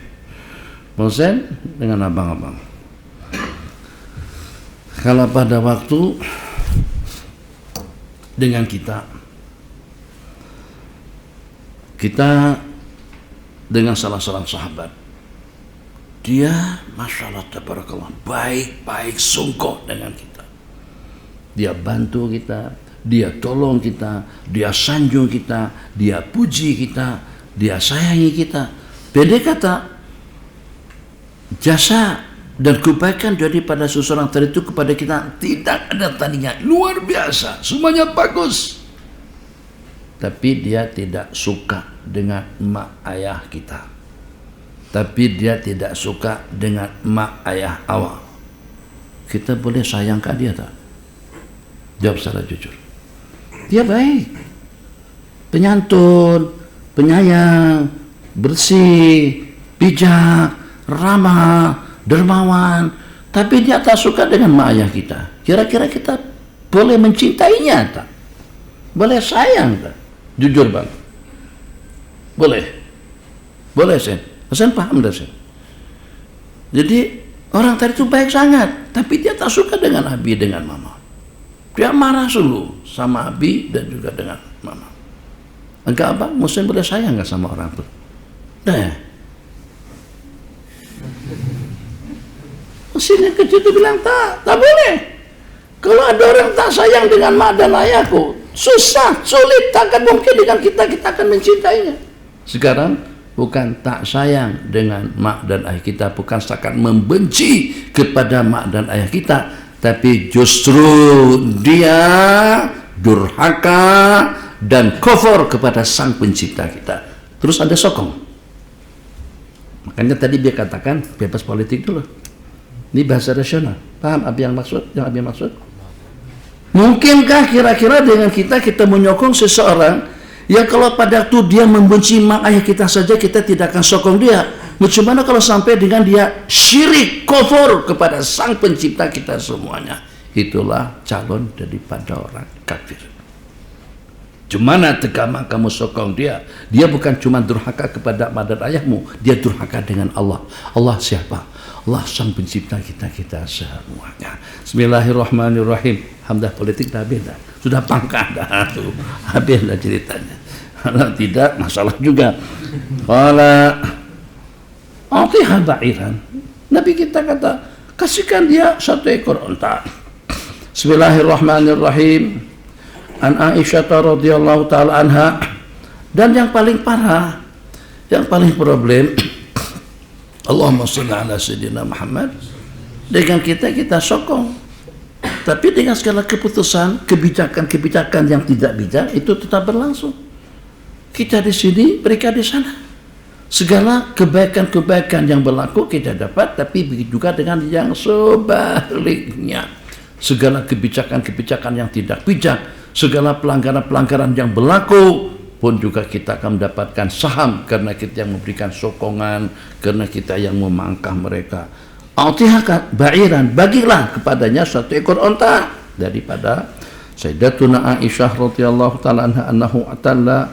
dengan abang-abang. Kalau pada waktu dengan kita dengan salah seorang sahabat, dia Masya Allah tabarakallah baik sungguh dengan kita. Dia bantu kita, dia tolong kita, dia sanjung kita, dia puji kita, dia sayangi kita. Beda kata, jasa dan kebaikan daripada seseorang itu kepada kita tidak ada tandingan, luar biasa, semuanya bagus. Tapi dia tidak suka dengan mak ayah kita. Tapi dia tidak suka dengan mak ayah awak. Kita boleh sayangkan dia tak? Jawab secara jujur. Dia baik, penyantun, penyayang, bersih, bijak, ramah, dermawan. Tapi dia tak suka dengan mak ayah kita. Kira-kira kita boleh mencintainya tak? Boleh sayang tak? Jujur bang. Boleh Sen. Sen paham dah Sen. Jadi orang tadi itu baik sangat, tapi dia tak suka dengan Abi dengan Mama. Dia marah sungguh sama Abi dan juga dengan Mama. Enggak apa, Muslim boleh sayang enggak sama orang tuh? Nah, mesin yang kecil itu bilang tak boleh. Kalau ada orang tak sayang dengan mak dan ayahku, susah, sulit, takkan mungkin dengan kita akan mencintainya. Sekarang bukan tak sayang dengan mak dan ayah kita, bukan setakat membenci kepada mak dan ayah kita, tapi justru dia durhaka dan kufur kepada sang pencipta kita. Terus ada sokong. Makanya tadi dia katakan bebas politik dulu. Ini bahasa rasional. Paham apa yang maksud? Yang Abi maksud? Mungkinkah kira-kira dengan kita menyokong seseorang yang kalau pada waktu dia membenci mak ayah kita saja kita tidak akan sokong dia? Bagaimana kalau sampai dengan dia syirik, kufur kepada sang pencipta kita semuanya? Itulah calon daripada orang kafir. Gimana tegama kamu sokong dia? Dia bukan cuma durhaka kepada mak dan ayahmu, dia durhaka dengan Allah. Allah siapa? Allah sang pencipta kita semuanya. Bismillahirrahmanirrahim. Hamdah politik dah beda. Sudah pangkah dah tuh. Habis dah ceritanya. Kalau tidak masalah juga. Qala atiha ba'iran. Nabi kita kata, kasihkan dia satu ekor unta. Bismillahirrahmanirrahim. An Aisyah radhiyallahu taala anha. Dan yang paling parah, yang paling problem, Allahumma shalli ala sayyidina Muhammad, dengan kita sokong, tapi dengan segala keputusan, kebijakan yang tidak bijak itu tetap berlangsung. Kita di sini, mereka di sana. Segala kebaikan yang berlaku kita dapat, tapi begitu juga dengan yang sebaliknya. Segala kebijakan yang tidak bijak, segala pelanggaran yang berlaku pun juga kita akan mendapatkan saham karena kita yang memberikan sokongan, karena kita yang memangkah mereka. A'tiha ba'iran, bagilah kepadanya satu ekor unta. Daripada Sayyidatuna Aisyah radhiyallahu taala anha annahu atalla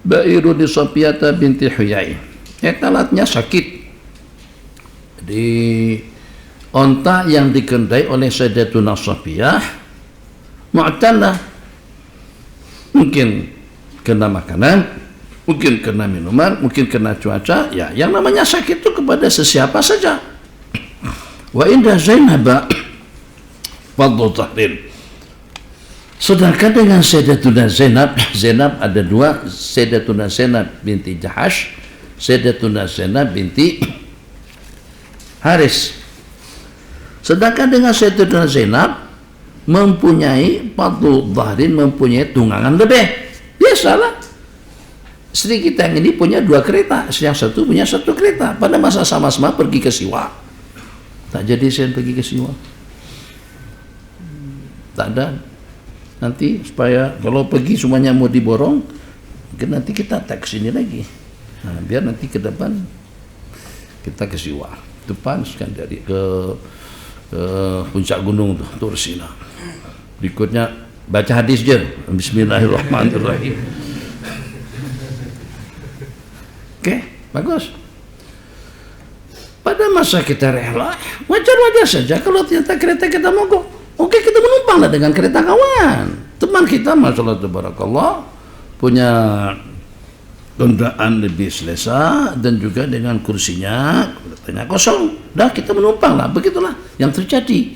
ba'iru di Safiyata binti Huyai. Talatnya sakit. Di unta yang dikendai oleh Sayyidatuna Safiyah mu'tallah, mungkin kena makanan, mungkin kena minuman, mungkin kena cuaca, ya yang namanya sakit itu kepada sesiapa saja. Wa inda Zainab fadlu tahrim. Sedangkan dengan Sayyidatuna Zainab ada dua, Sayyidatuna Zainab binti Jahash, Sayyidatuna Zainab binti Haris. Sedangkan dengan Sayyidatuna Zainab mempunyai fadlu tahrim, mempunyai tunggangan lebih. Biasalah, istri kita yang ini punya dua kereta, yang satu punya satu kereta. Pada masa sama-sama pergi ke Siwa, tak jadi saya pergi ke Siwa. Tak ada. Nanti supaya kalau pergi semuanya mau diborong, mungkin nanti kita tak kesini lagi. Nah, biar nanti ke depan kita ke Siwa, depan sekian dari ke puncak gunung tuh, Tursina. Berikutnya baca hadis je. Bismillahirrahmanirrahim. Oke, bagus. Pada masa kita rela, wajar-wajar saja kalau ternyata kereta kita mogok. Oke, kita menumpanglah dengan kereta kawan. Teman kita, masyaallah tabarakallah, punya kendaraan lebih selesa dan juga dengan kursinya kosong. Dah kita menumpanglah, begitulah yang terjadi.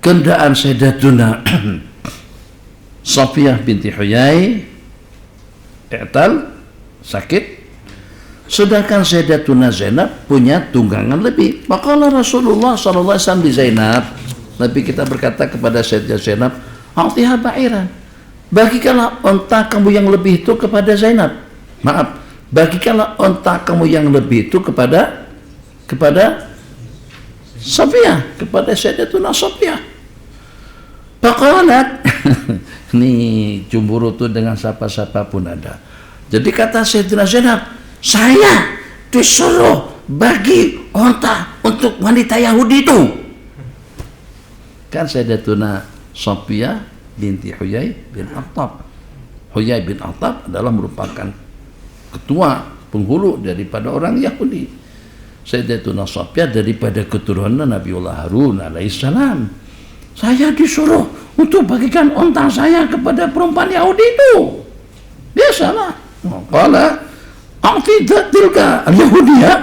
Kendaraan Sayyidatuna Safiyah binti Huyai i'tal, sakit. Sedangkan Sayyidatuna Zainab punya tunggangan lebih. Maka Rasulullah SAW di Zainab, Nabi kita berkata kepada Sayyidatuna Zainab, a'tiha ba'iran, bagikanlah unta kamu yang lebih itu kepada Zainab. Maaf, bagikanlah unta kamu yang lebih itu kepada Safiyah, kepada Sayyidatuna Safiyah. Faqalat, ini cemburu tuh dengan siapa-siapa pun ada. Jadi kata Sayyidatuna Zainab, saya disuruh bagi unta untuk wanita Yahudi itu. Kan Sayyidatuna Safiyah binti Huyai bin Akhtab. Huyai bin Akhtab adalah merupakan ketua penghulu daripada orang Yahudi. Sayyidatuna Safiyah daripada keturunan Nabiullah Harun alaihissalam. Saya disuruh untuk bagikan onta saya kepada perempuan Yahudi itu. Biasalah. Qala a'tidatilka al-Yahudiyah.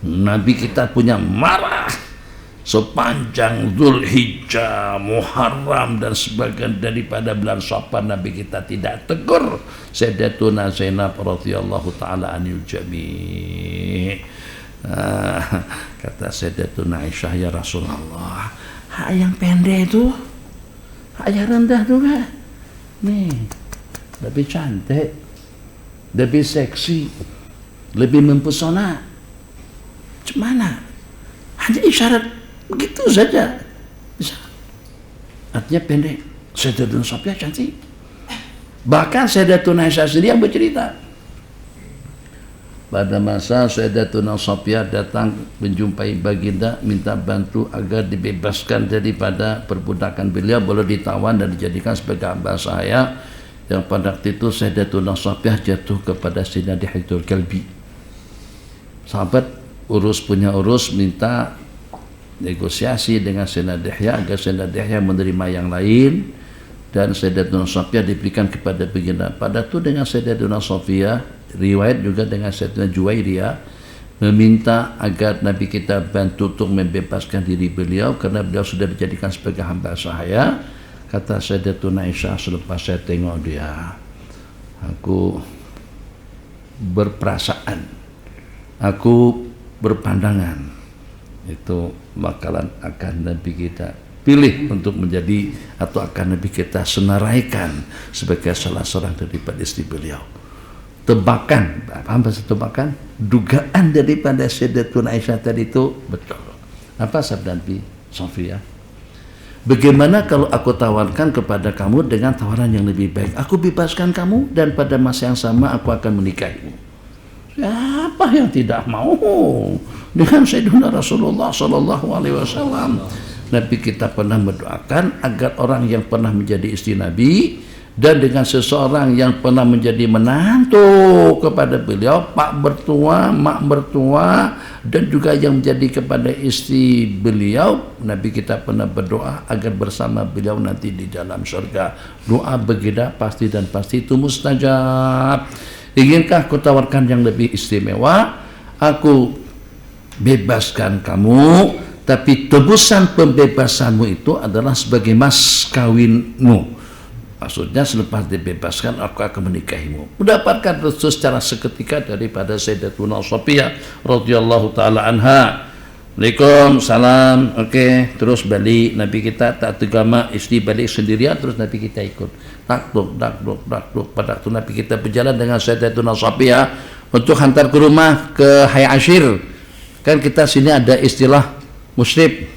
Nabi kita punya marah sepanjang Dzulhijjah, Muharram dan sebagian daripada bulan Syawal. Nabi kita tidak tegur Sayyidatuna Zainab radhiyallahu taala anil jami'. Kata Sayyidatuna Aisyah, ya Rasulullah, hak yang pendek itu, hak yang rendah juga nih lebih cantik, lebih seksi, lebih mempesona. Cemana? Hanya isyarat begitu saja. Bisa. Artinya pendek. Sayyidatuna Safiyah cantik. Bahkan Sayyidatuna Aisyah sendiri yang bercerita. Pada masa Sayyidatuna Safiyah datang menjumpai baginda, minta bantu agar dibebaskan daripada perbudakan beliau, boleh ditawan dan dijadikan sebagai hamba sahaya. Yang pada waktu itu Sayyidatuna Safiyah jatuh kepada Sayyidina Dihyatul Kalbi. Sahabat urus punya urus, minta negosiasi dengan Sayyidina Dihya agar Sayyidina Dihya menerima yang lain, dan Sayyidatuna Safiyah diberikan kepada baginda. Pada itu dengan Sayyidatuna Safiyah, riwayat juga dengan Sayyidatuna Juwairiyah, meminta agar Nabi kita bantu untuk membebaskan diri beliau karena beliau sudah dijadikan sebagai hamba sahaya. Kata Sayyidatuna Aisyah, selepas saya tengok dia, aku berperasaan, aku berpandangan itu bakalan akan Nabi kita pilih untuk menjadi, atau akan Nabi kita senaraikan sebagai salah seorang daripada istri beliau. Tebakan, paham bahasa tebakan? Dugaan daripada Sayyidatuna Aisyah tadi itu betul. Apa sabda Nabi Safiyah? Bagaimana kalau aku tawarkan kepada kamu dengan tawaran yang lebih baik? Aku bebaskan kamu dan pada masa yang sama aku akan menikahimu. Siapa yang tidak mau dengan Sayyidina Rasulullah Sallallahu Alaihi Wasallam? Nabi kita pernah mendoakan agar orang yang pernah menjadi istri Nabi dan dengan seseorang yang pernah menjadi menantu kepada beliau, pak mertua, mak mertua, dan juga yang menjadi kepada istri beliau, Nabi kita pernah berdoa agar bersama beliau nanti di dalam surga. Doa begitu pasti dan pasti itu mustajab. Inginkah aku tawarkan yang lebih istimewa? Aku bebaskan kamu, tapi tebusan pembebasanmu itu adalah sebagai mas kawinmu. Maksudnya selepas dibebaskan aku akan menikahimu. Mendapatkan restu secara seketika daripada Sayyidatuna Safiyah radhiyallahu taala anha. Waalaikumsalam. Oke, terus balik. Nabi kita tak tegama, istri balik sendirian, terus Nabi kita ikut. Dakduk. Pada waktu Nabi kita berjalan dengan Sayyidatuna Safiyah untuk hantar ke rumah ke Hayy Ashir. Kan kita sini ada istilah musyrib.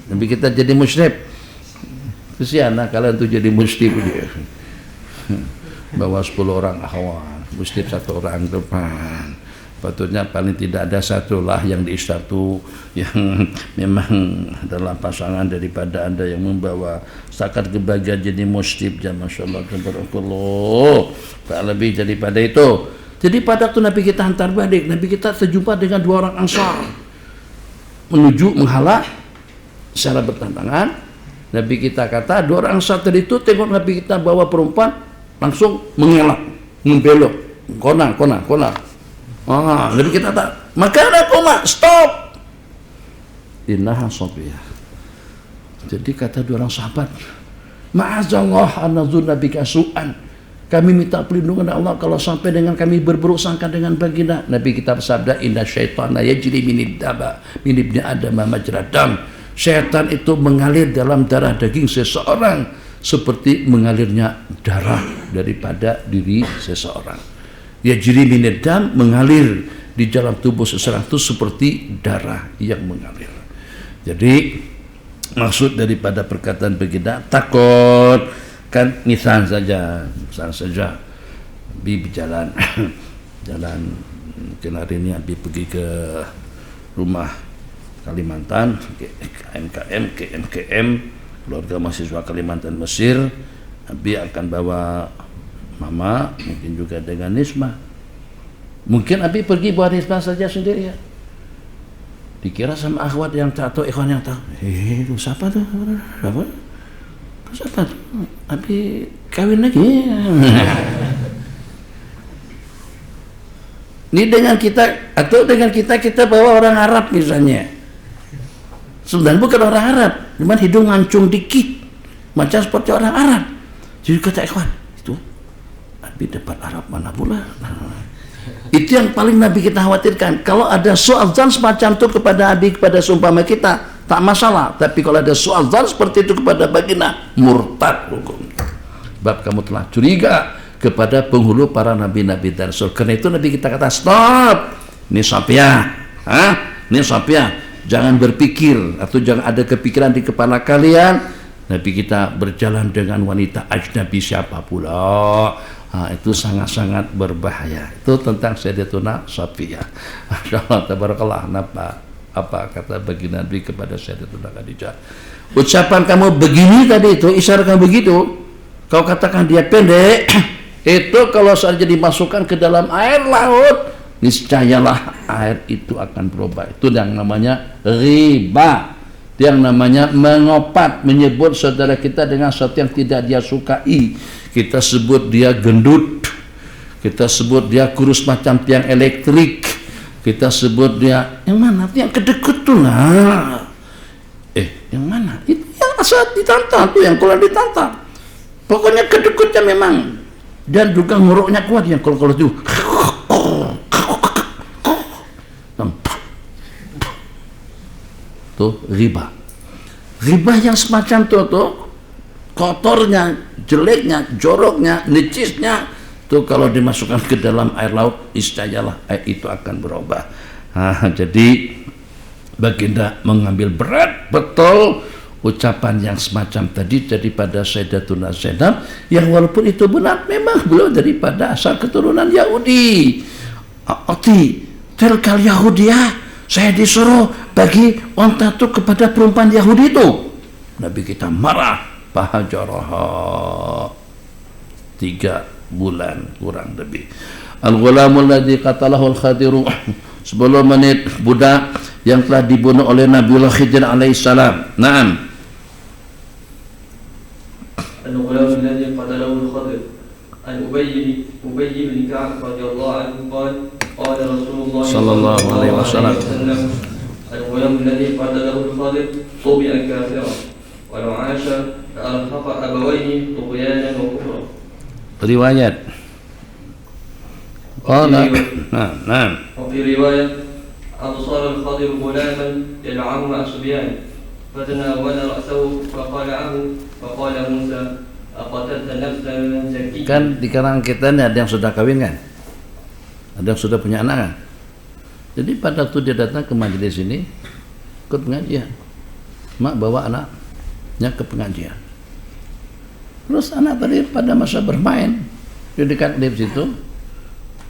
Nabi kita jadi musyrib. Kesian kalian tuh jadi musyrib dia. Bawa 10 orang akhwan, musyrib 1 orang depan. Patutnya paling tidak ada satu lah yang diisyaratu yang memang adalah pasangan daripada anda yang membawa setakat kebahagiaan jadi musyrib. Masya Allah, tabarakallah. Tak lebih daripada itu. Jadi pada waktu Nabi kita hantar balik, Nabi kita terjumpa dengan 2 orang Ansar menuju menghala secara bertantangan. Nabi kita kata 2 orang Ansar tadi itu tengok Nabi kita bawa perempuan, langsung mengelak, membelok, kona. Nabi kita tak, maka ada koma, stop. Innaha Safiyah. Jadi kata 2 orang sahabat, ma'azallah an-nazunna bika su'an. Kami minta perlindungan Allah kalau sampai dengan kami berburuk sangka dengan baginda. Nabi kita bersabda, inna syaitana yajri min ibni Adam majrad dam. Syaitan itu mengalir dalam darah daging seseorang seperti mengalirnya darah daripada diri seseorang. Yajri min dam, mengalir di dalam tubuh seseorang itu seperti darah yang mengalir. Jadi maksud daripada perkataan baginda, takut kan, misal saja Abi berjalan jalan mungkin hari ini Abi pergi ke rumah Kalimantan, KMKM, keluarga mahasiswa Kalimantan Mesir. Abi akan bawa mama, mungkin juga dengan Nisma. Mungkin Abi pergi bawa Nisma saja sendiri ya. Dikira sama akhwat yang tak tahu, ikhwan yang tahu. Itu siapa tuh? Apa? Siapa tuh? Abi kawin lagi. Ini dengan kita atau dengan kita bawa orang Arab misalnya. Sebenarnya bukan orang Arab, cuman hidung ngancung dikit, macam seperti orang Arab. Jadi kata ikhwan, itu Abi dapat Arab mana pula? Itu yang paling Nabi kita khawatirkan. Kalau ada soal zan semacam itu kepada Abi, kepada seumpama kita, tak masalah. Tapi kalau ada soal zan seperti itu kepada baginda, murtad hukum. Sebab kamu telah curiga kepada penghulu para nabi-nabi dan rasul. Karena itu Nabi kita kata stop. Ini Sofia, ini Sofia. Jangan berpikir atau jangan ada kepikiran di kepala kalian. Nabi kita berjalan dengan wanita ajnabi siapa pula. Itu sangat-sangat berbahaya. Itu tentang Sayyidatuna Sofia. Masyaallah tabarakallah. Apa kata baginda Nabi kepada Sayyidatuna Khadijah? Ucapan kamu begini tadi itu, isyarat kamu begitu. Kau katakan dia pendek. Itu kalau saja dimasukkan ke dalam air laut, niscayalah air itu akan berubah. Itu yang namanya riba. Yang namanya mengopat, menyebut saudara kita dengan sesuatu yang tidak dia sukai. Kita sebut dia gendut, kita sebut dia kurus macam tiang elektrik, kita sebut dia yang mana? Yang kedekut tuh lah. Yang mana? Itu yang asal ditantang tuh, yang kalau ditantang. Pokoknya kedekutnya memang, dan juga nguruknya kuat yang kalau itu. Tuh riba. Riba yang semacam tuh kotornya, jeleknya, joroknya, necisnya tuh kalau dimasukkan ke dalam air laut, niscayalah air itu akan berubah. Jadi baginda mengambil berat betul ucapan yang semacam tadi daripada Sayyidatuna Zainab, yang walaupun itu benar memang beliau daripada asal keturunan Yahudi. Tilkal Yahudiyah, saya disuruh bagi unta itu kepada perempuan Yahudi itu. Nabi kita marah. Fahajaraha 3 bulan kurang lebih. Al-ghulamul ladzi qatalahu al-Khadiru, 10 menit budak yang telah dibunuh oleh Nabiullah Khidir alaihissalam. Naam. Al-ghulam alladzi qatalahu al-Khadir an Ubay bin Ka'ab radhiyallahu anhu qala Rasulullah sallallahu alaihi wasallam al-ghulam alladzi qatalahu al-Khadir tubi'a kafiran walau 'asha al-haqa abawaihi tughyanan wa kufra. Riwayat. Qala na'am. Fi riwayat absara al-Khadir ghulaman yal'amu asbiyan fatanawala ra'sahu faqala'ahu faqala Musa aqatalta nafsan zakiyyah. Kan di kalangan kita ini ada yang sudah kawin kan? Ada yang sudah punya anak kan? Jadi pada waktu dia datang ke majelis ini ikut pengajian, mak bawa anaknya ke pengajian. Terus anak tadi pada masa bermain di dekat lift situ,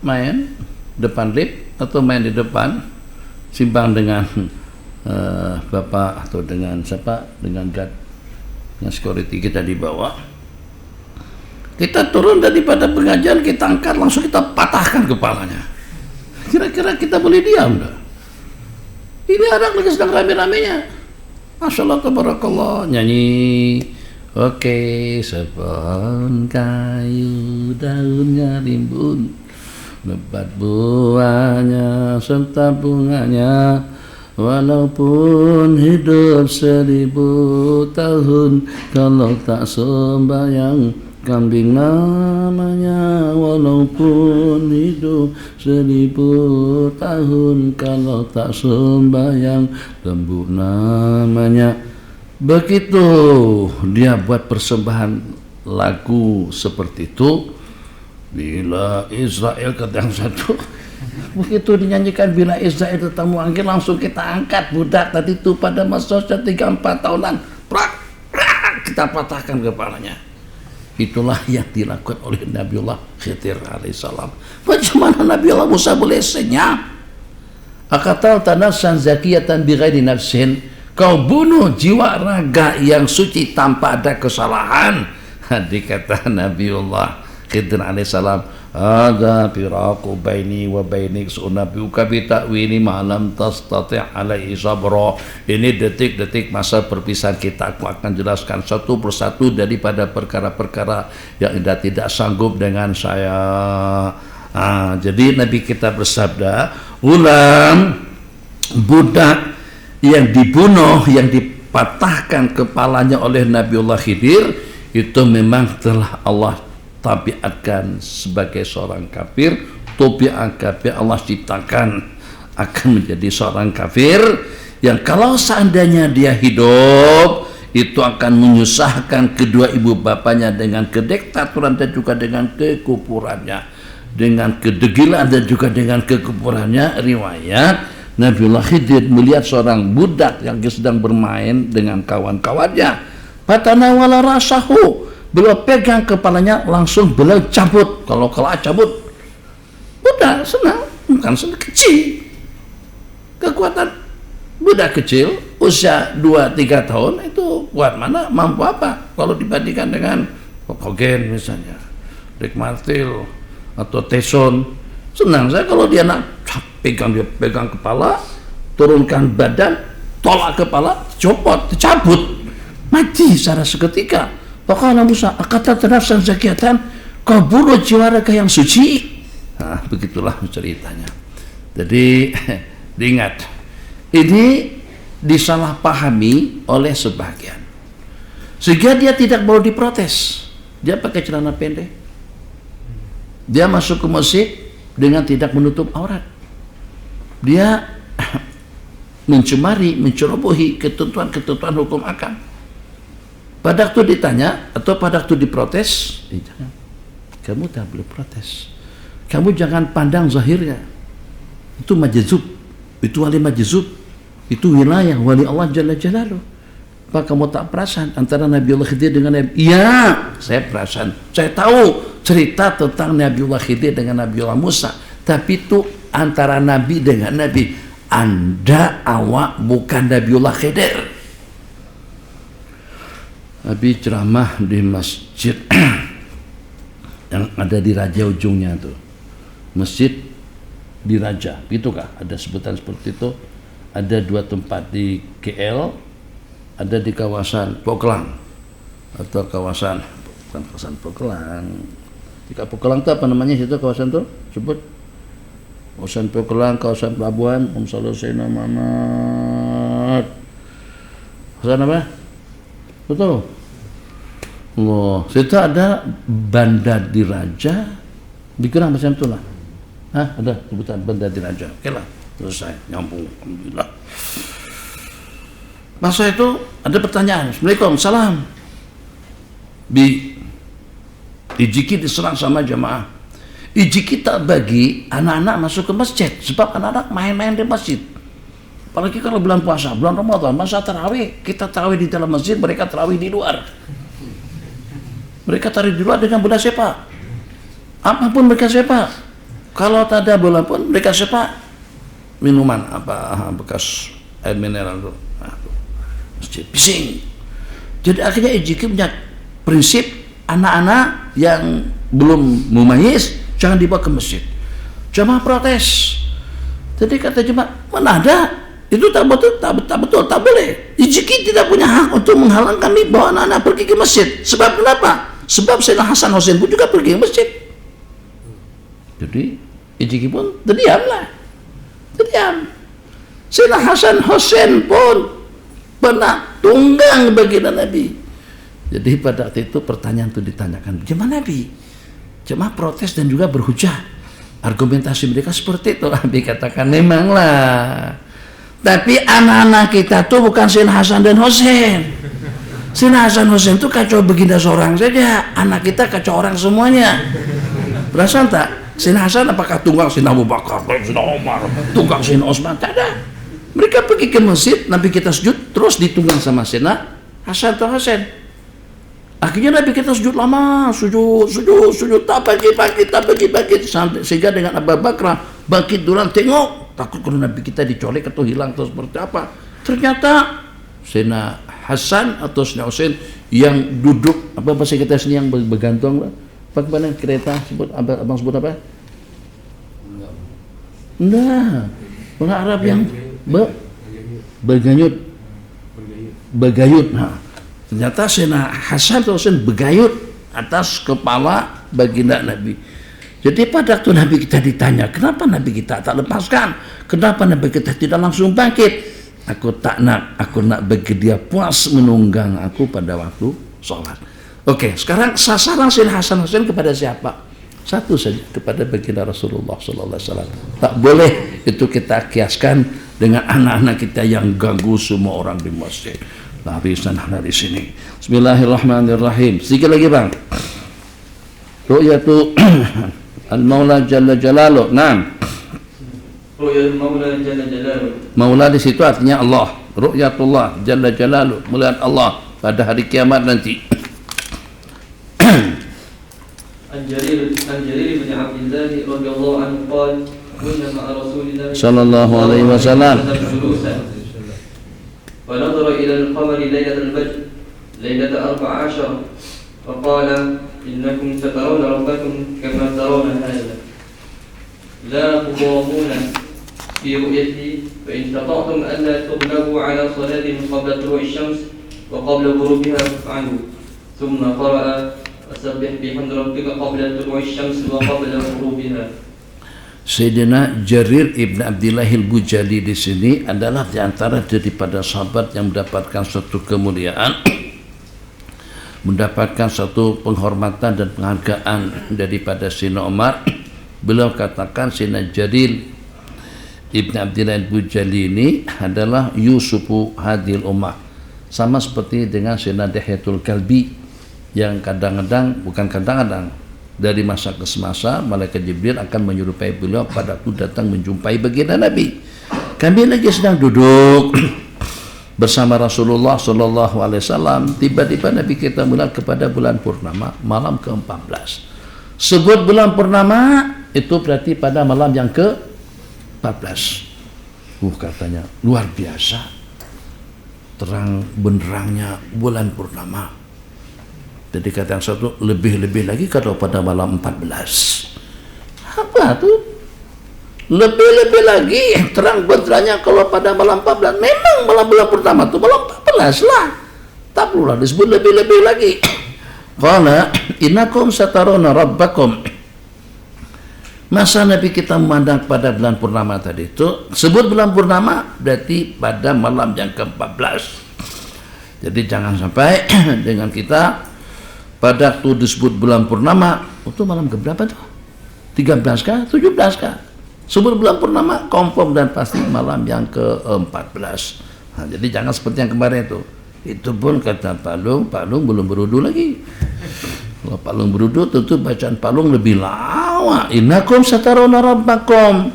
main depan lift atau main di depan simpang dengan bapak atau dengan siapa, dengan guard, dengan security kita di bawah. Kita turun daripada pengajian, kita angkat langsung kita patahkan kepalanya. Kira-kira kita boleh diam dah? Ini anak lagi sedang rame-ramenya. Masyaallah tabarakallah, nyanyi. Oke, sepon kayu daunnya rimbun, lebat buahnya serta bunganya, walaupun hidup 1000 tahun, kalau tak sembahyang kambing namanya. Walaupun hidup 1000 tahun, kalau tak sembahyang lembu namanya. Begitu dia buat persembahan lagu seperti itu. Bila Israel kata yang satu, begitu dinyanyikan bila Israel tetamu angin, langsung kita angkat budak tadi itu pada masa 3-4 tahunan, prak, kita patahkan kepalanya. Itulah yang dilakukan oleh Nabiullah Khidir alaihissalam. Bagaimana Nabiullah Musa boleh senyap? Akatal tanafsan zakiyatan bighairi nafsin, kau bunuh jiwa raga yang suci tanpa ada kesalahan. Dikata Nabiullah Khidir alaihissalam, hadza firaqu baini wa bainik sunnabiuka bi ta'wili ma lam tastati' alaihi sabra. Ini detik-detik masa perpisahan kita. Aku akan jelaskan satu persatu daripada perkara-perkara yang Anda tidak sanggup dengan saya. Jadi Nabi kita bersabda, ulam budak yang dibunuh, yang dipatahkan kepalanya oleh Nabiullah Khidir, itu memang telah Allah tabiatkan sebagai seorang kafir. Tabiat kafir Allah ciptakan akan menjadi seorang kafir yang kalau seandainya dia hidup itu akan menyusahkan kedua ibu bapanya dengan kediktaturan dan juga dengan kekufurannya, dengan kedegilan dan juga dengan kekufurannya. Riwayat Nabiullah Khidir melihat seorang budak yang sedang bermain dengan kawan-kawannya, fatanawala rasahu, beliau pegang kepalanya, langsung beliau cabut. Kalau cabut, budak senang, bukan senang, kecil. Kekuatan budak kecil, usia 2-3 tahun, itu kuat mana, mampu apa? Kalau dibandingkan dengan Hogen misalnya, Rick Martil, atau Tyson, senang saya kalau dia nak pegang kepala, turunkan badan, tolak kepala, copot, cabut, mati secara seketika. Faqala Musa, aqatalta nafsan zakiyatan, kau bunuh jiwa raga yang suci. Begitulah ceritanya. Jadi diingat, ini disalahpahami oleh sebagian, sehingga dia tidak mau diprotes. Dia pakai celana pendek, dia masuk ke masjid dengan tidak menutup aurat, dia mencemari, mencerobohi ketentuan hukum akam. Pada waktu ditanya atau pada waktu diprotes, jangan. Kamu tak boleh protes. Kamu jangan pandang zahirnya. Itu majzub, itu wali majzub, itu wilayah wali Allah Jalla Jalaluh. Apa kamu tak perasan antara Nabiullah Khidir dengan Nabi? Iya, saya perasan. Saya tahu cerita tentang Nabiullah Khidir dengan Nabiullah Musa. Tapi itu antara Nabi dengan Nabi. Anda awak bukan Nabiullah Khidir. Nabi ceramah di masjid yang ada di Raja ujungnya tuh, masjid di Raja, itukah ada sebutan seperti itu? Ada 2 tempat di KL, ada di kawasan Pokelang atau kawasan Pokelang. Jika Pokelang itu apa namanya situ kawasan tuh? Sebut kawasan Pokelang, kawasan Pelabuhan. Sayyidina Muhammad. Kawasan apa? Betul. Situ ada Bandar Diraja, dikira macam itulah. Ada sebutan Bandar Diraja. Oke lah, selesai, nyambung. Alhamdulillah. Masa itu ada pertanyaan. Assalamualaikum, salam. Ijiki diserang sama jamaah. Ijiki tak bagi anak-anak masuk ke masjid, sebab anak-anak main-main di masjid. Apalagi kalau bulan puasa, bulan Ramadan, masa tarawih, kita tarawih di dalam masjid, mereka tarawih di luar. Mereka tarawih di luar dengan bola sepak. Apapun mereka sepak. Kalau tak ada bola pun mereka sepak. Minuman apa bekas air mineral itu. Masjid bising. Jadi akhirnya Ijiki punya prinsip, anak-anak yang belum mumayyiz jangan dibawa ke masjid. Jamaah protes. Jadi kata jemaah, mana ada? Itu tak betul, tak boleh. Ijiki tidak punya hak untuk menghalang kami bawa anak-anak pergi ke masjid. Sebab kenapa? Sebab Sayyidina Hasan Hussein pun juga pergi ke masjid. Jadi Ijiki pun terdiamlah. Terdiam. Sayyidina Hasan Hussein pun pernah tunggang baginda Nabi. Jadi pada waktu itu pertanyaan itu ditanyakan, gimana Nabi? Cuma protes dan juga berhujah. Argumentasi mereka seperti itu. Nabi katakan, memanglah. Tapi anak-anak kita tuh bukan Sayyidina Hasan dan Hussein. Sayyidina Hasan Hussein itu kacau baginda seorang saja. Anak kita kacau orang semuanya. Perasaan tak? Sayyidina Hasan apakah tunggang Sayyidina Abu Bakar, Sayyidina Umar, tunggang Sayyidina Utsman? Tak ada. Mereka pergi ke masjid, Nabi kita sujud, terus ditunggang sama Sayyidina Hasan atau Hussein. Akhirnya Nabi kita sujud lama, sujud, tak bagi, sehingga dengan Abu Bakar bangkit duluan, tengok, takut kalau Nabi kita dicolek atau hilang atau seperti apa. Ternyata Sayyidina Hasan atau Sayyidina Hussein yang duduk, apa bahasa kita sini, yang bergantung, Bagaimana kereta sebut abang sebut apa? Enggak. Orang Arab yang bergayut. Nah, ternyata Sayyidina Hasan atau Husain bergayut atas kepala baginda Nabi. Jadi pada waktu Nabi kita ditanya, kenapa Nabi kita tak lepaskan? Kenapa Nabi kita tidak langsung bangkit? Aku nak bagi dia puas menunggang aku pada waktu sholat. Oke, sekarang sasaran Sayyidina Hasan Husain kepada siapa? Satu saja, kepada baginda Rasulullah sallallahu alaihi wasallam. Tak boleh itu kita kiaskan dengan anak-anak kita yang ganggu semua orang di masjid. Lari sana dari sini. Bismillahirrahmanirrahim. Sedikit lagi bang. Ru'yatu al-Maula Jalla Jalaluh. Naam. Ru'yatul Maula Jalla Jalaluh. Maula di situ artinya Allah. Ru'yatullah Jalla Jalaluh, melihat Allah pada hari kiamat nanti. عن جرير بن عبد الله رضي الله عنه قال كنا مع رسول الله صلى الله عليه وسلم جلوسا فنظر إلى القمر ليلة البدر ليلة 14 فقال إنكم سترون ربكم كما ترون هذا لا تضامون في رؤيته فإن استطعتم ألا تغلبوا على صلاة قبل طلوع الشمس وقبل غروبها فافعلوا ثم قرأ وسبح بحمد ربك قبل طلوع الشمس وقبل غروبها. Sayyidina Jarir ibn Abdillah al-Bujali di sini adalah di antara daripada sahabat yang mendapatkan suatu kemuliaan, mendapatkan satu penghormatan dan penghargaan daripada Sayyidina Umar. Beliau katakan Sayyidina Jarir ibn Abdillah al-Bujali ini adalah Yusufu hadil ummah, sama seperti dengan Sayyidina Dihyatul Kalbi yang kadang-kadang, bukan kadang-kadang, dari masa ke semasa malaikat Jibril akan menyerupai beliau pada waktu datang menjumpai baginda Nabi. Kami lagi sedang duduk bersama Rasulullah sallallahu alaihi wasallam, tiba-tiba Nabi kita melihat kepada bulan purnama malam ke-14. Sebut bulan purnama itu berarti pada malam yang ke-14. Katanya luar biasa terang benderangnya bulan purnama. Jadi kata yang satu, lebih-lebih lagi kalau pada malam 14. Apa tuh? Lebih-lebih lagi terang benderangnya kalau pada malam 14. Memang malam bulan pertama itu malam 14 lah. Tak perlulah disebut lebih-lebih lagi. Qala innakum sataruna rabbakum. Masa Nabi kita memandang pada bulan purnama tadi itu, sebut bulan purnama berarti pada malam yang ke-14. Jadi jangan sampai dengan kita pada waktu disebut bulan purnama itu malam keberapa tuh? 13 kah? 17 kah? Sebut bulan purnama confirm dan pasti malam yang ke-14. Nah, jadi jangan seperti yang kemarin itu. Itu pun kata Pak Long belum berudu lagi. Kalau Pak Long berudu tentu bacaan Pak Long lebih lama. Innakum sataruna rabbakum.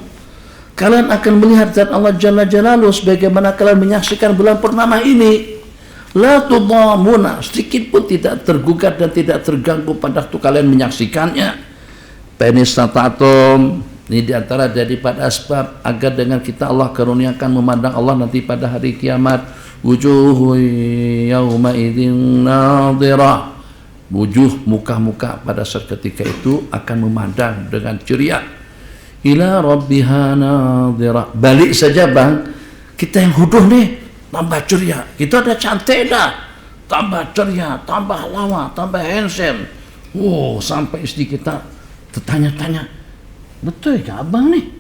Kalian akan melihat zat Allah Jalla Jalaluh sebagaimana kalian menyaksikan bulan purnama ini. La tudamuna, sedikit pun tidak tergugat dan tidak terganggu pada waktu kalian menyaksikannya. Penistatatum, ini diantara daripada asbab agar dengan kita Allah karuniakan memandang Allah nanti pada hari kiamat. Wujuhu yawma idzin nadhirah, wujuh muka-muka pada saat ketika itu akan memandang dengan ceria. Ila rabbiha nadhirah. Balik saja bang, kita yang huduh nih tambah ceria, kita ada cantik dah, tambah ceria, tambah lawa, tambah handsome. Sampai istri kita tertanya-tanya, betul ya abang nih?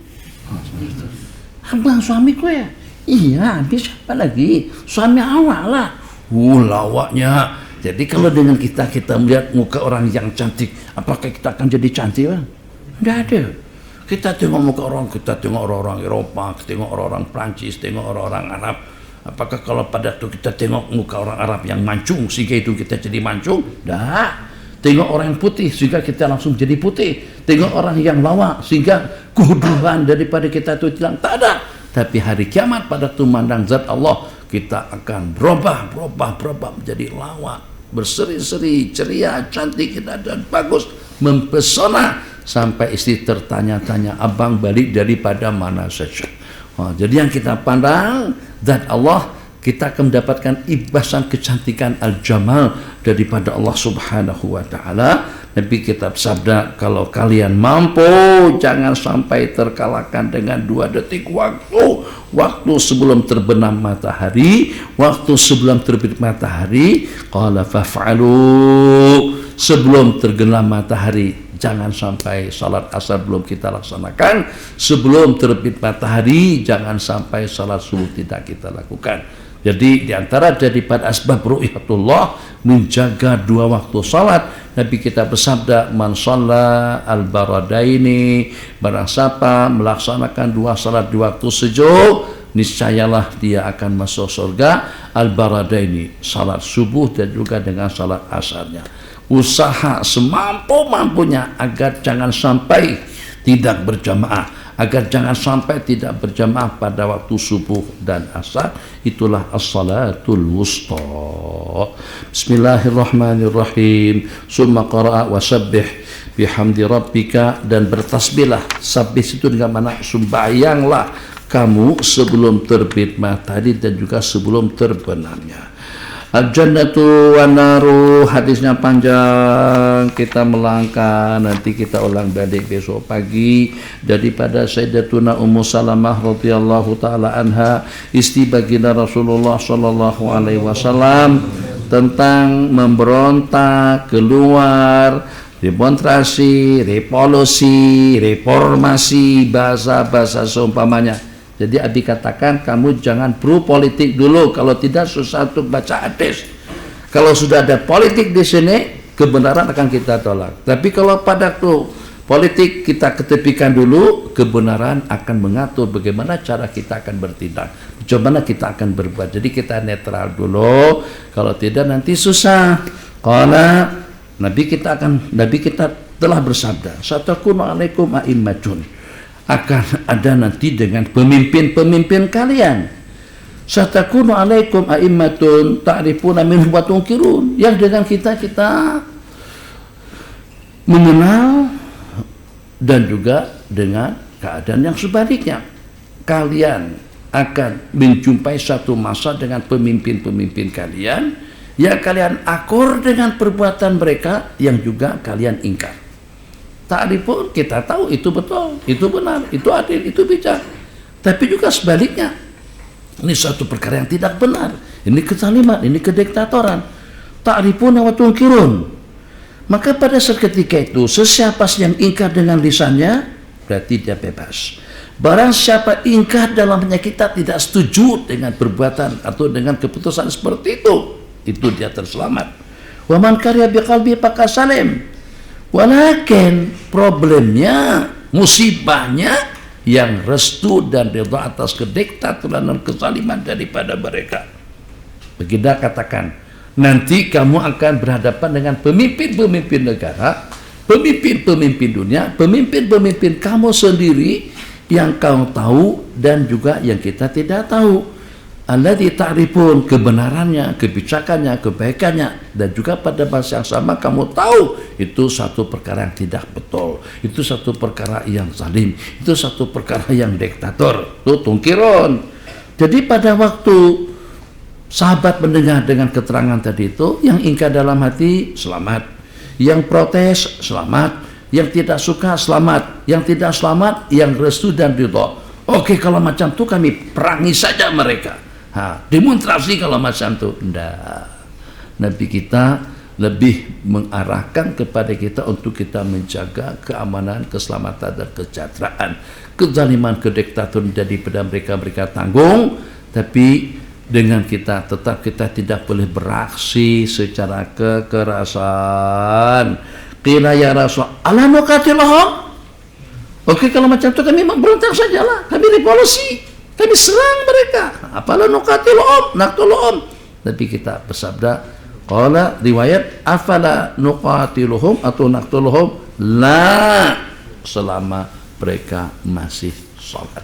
Abang suamiku ya? Iya, habis siapa lagi? Suami awak lah. Lawaknya. Jadi kalau dengan kita melihat muka orang yang cantik, apakah kita akan jadi cantik bang? Tidak ada. Kita tengok muka orang, kita tengok orang-orang Eropa, kita tengok orang-orang Prancis, tengok orang-orang Arab. Apakah kalau pada waktu kita tengok muka orang Arab yang mancung sehingga itu kita jadi mancung? Dah. Tengok orang yang putih sehingga kita langsung jadi putih. Tengok orang yang lawa sehingga kehuduhan daripada kita itu hilang. Tak ada. Tapi hari kiamat pada waktu memandang zat Allah, kita akan berubah menjadi lawa, berseri-seri, ceria, cantik kita dan bagus, mempesona sampai istri tertanya-tanya, abang balik daripada mana saja. Jadi yang kita pandang zat Allah, kita akan mendapatkan ibasan kecantikan al-jamal daripada Allah Subhanahu wa taala. Nabi kita bersabda, kalau kalian mampu jangan sampai terkalahkan dengan 2 detik waktu sebelum terbenam matahari, waktu sebelum terbit matahari. Qala faf'alu, sebelum tergelam matahari jangan sampai salat asar belum kita laksanakan, sebelum terbit matahari jangan sampai salat subuh tidak kita lakukan. Jadi diantara daripada asbab ru'yatullah menjaga 2 waktu salat. Nabi kita bersabda, man shalla al-baradaini, barang siapa melaksanakan 2 salat di waktu sejuk, niscayalah dia akan masuk surga. Al-baradaini, salat subuh dan juga dengan salat asarnya. Usaha semampu-mampunya agar jangan sampai tidak berjamaah, agar jangan sampai tidak berjamaah pada waktu subuh dan asar. Itulah as-salatul wusta. Bismillahirrahmanirrahim. Summa qara'a wa sabbih bihamdi rabbika, dan bertasbihlah. Sabbih itu dengan makna sembahyanglah kamu sebelum terbit matahari dan juga sebelum terbenamnya. Al-jannatu wa naru, hadisnya panjang, kita melangkah, nanti kita ulang balik besok pagi. Daripada Sayyidatuna Ummu Salamah radhiyallahu taala anha, istri baginda Rasulullah sallallahu alaihi wasallam, tentang memberontak keluar, demonstrasi, revolusi, reformasi, bahasa-bahasa seumpamanya. Jadi Abi katakan, kamu jangan pro politik dulu, kalau tidak susah untuk baca hadis. Kalau sudah ada politik di sini, kebenaran akan kita tolak. Tapi kalau pada waktu politik kita ketepikan dulu, kebenaran akan mengatur bagaimana cara kita akan bertindak, bagaimana kita akan berbuat. Jadi kita netral dulu, kalau tidak nanti susah. Karena Nabi kita telah bersabda, satakunu alaikum a'immatun, akan ada nanti dengan pemimpin-pemimpin kalian. Satakunu alaikum a'immatun ta'rifuna minhum wa tunkirun, yang dengan kita mengenal, dan juga dengan keadaan yang sebaliknya. Kalian akan menjumpai satu masa dengan pemimpin-pemimpin kalian yang kalian akur dengan perbuatan mereka, yang juga kalian ingkar. Ta'rifun, kita tahu itu betul, itu benar, itu adil, itu bijak. Tapi juga sebaliknya, ini suatu perkara yang tidak benar, ini kezaliman, ini kediktatoran. Ta'rifun wa tunkirun. Maka pada seketika itu, sesiapa yang ingkar dengan lisannya, berarti dia bebas. Barang siapa ingkar dalamnya, kita tidak setuju dengan perbuatan atau dengan keputusan seperti itu dia terselamat. Wa man karya biqalbi fakasalim. Walakin problemnya, musibahnya, yang restu dan ridha atas kediktatoran dan kezaliman daripada mereka. Begitu katakan, nanti kamu akan berhadapan dengan pemimpin-pemimpin negara, pemimpin-pemimpin dunia, pemimpin-pemimpin kamu sendiri yang kau tahu dan juga yang kita tidak tahu. Alladzi ta'rifun, kebenarannya, kebijakannya, kebaikannya, dan juga pada masa yang sama kamu tahu itu satu perkara yang tidak betul, itu satu perkara yang zalim, itu satu perkara yang diktator. Itu tungkirun. Jadi pada waktu sahabat mendengar dengan keterangan tadi itu, yang ingkar dalam hati selamat, yang protes selamat, yang tidak suka selamat, yang tidak selamat yang restu dan ridha. Oke, kalau macam itu kami perangi saja mereka. Demonstrasi kalau macam itu enggak. Nabi kita lebih mengarahkan kepada kita untuk kita menjaga keamanan, keselamatan dan kesejahteraan. Kezaliman, kediktatoran daripada mereka tanggung, tapi dengan kita tidak boleh beraksi secara kekerasan. Qila ya Rasul, ala nuqatilahum. Oke, kalau macam itu kami berontak sajalah, kami revolusi, kami serang mereka. Apalah nuqatiluhum, naqtuluhum. Tapi kita bersabda, qala riwayat, afala nuqatiluhum atau naqtuluhum, la, selama mereka masih sholat.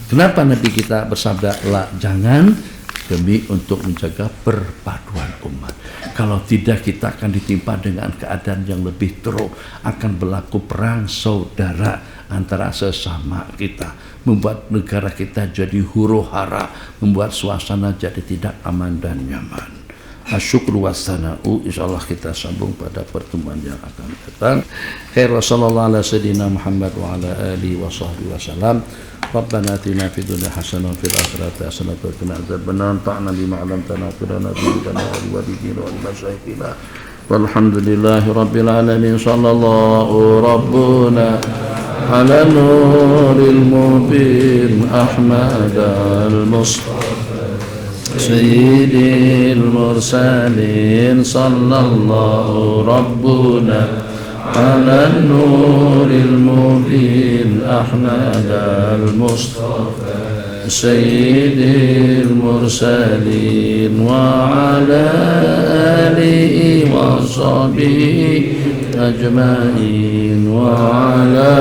Kenapa Nabi kita bersabda la, jangan, demi untuk menjaga perpaduan umat. Kalau tidak, kita akan ditimpa dengan keadaan yang lebih teruk, akan berlaku perang saudara antara sesama kita, membuat negara kita jadi huru hara, membuat suasana jadi tidak aman dan nyaman. asyukru wassana'u. Insyaallah kita sambung pada pertemuan yang akan datang. Khair sallallahu ala sayyidina Muhammad wa ala alihi wa sahbihi wasallam. Rabbana atina fid dunya hasanah wa fil akhirati hasanah wa qina adzabannar. Ta'na bima 'allamtana wa qina adzabannar wa walidina wa masyayikhina. Walhamdulillahi rabbil alamin. Sallallahu rabbuna ala nuril mubin Ahmad al-Mustafa sayyidil mursalin. Sallallahu rabbuna ala nuril mubin Ahmad al-Mustafa sayyidil mursalin wa ala alihi wa sahbihi ajma'in wa ala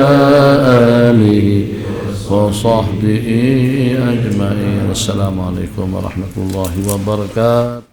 alihi wa sahbihi ajma'in. Assalamualaikum warahmatullahi wabarakatuh.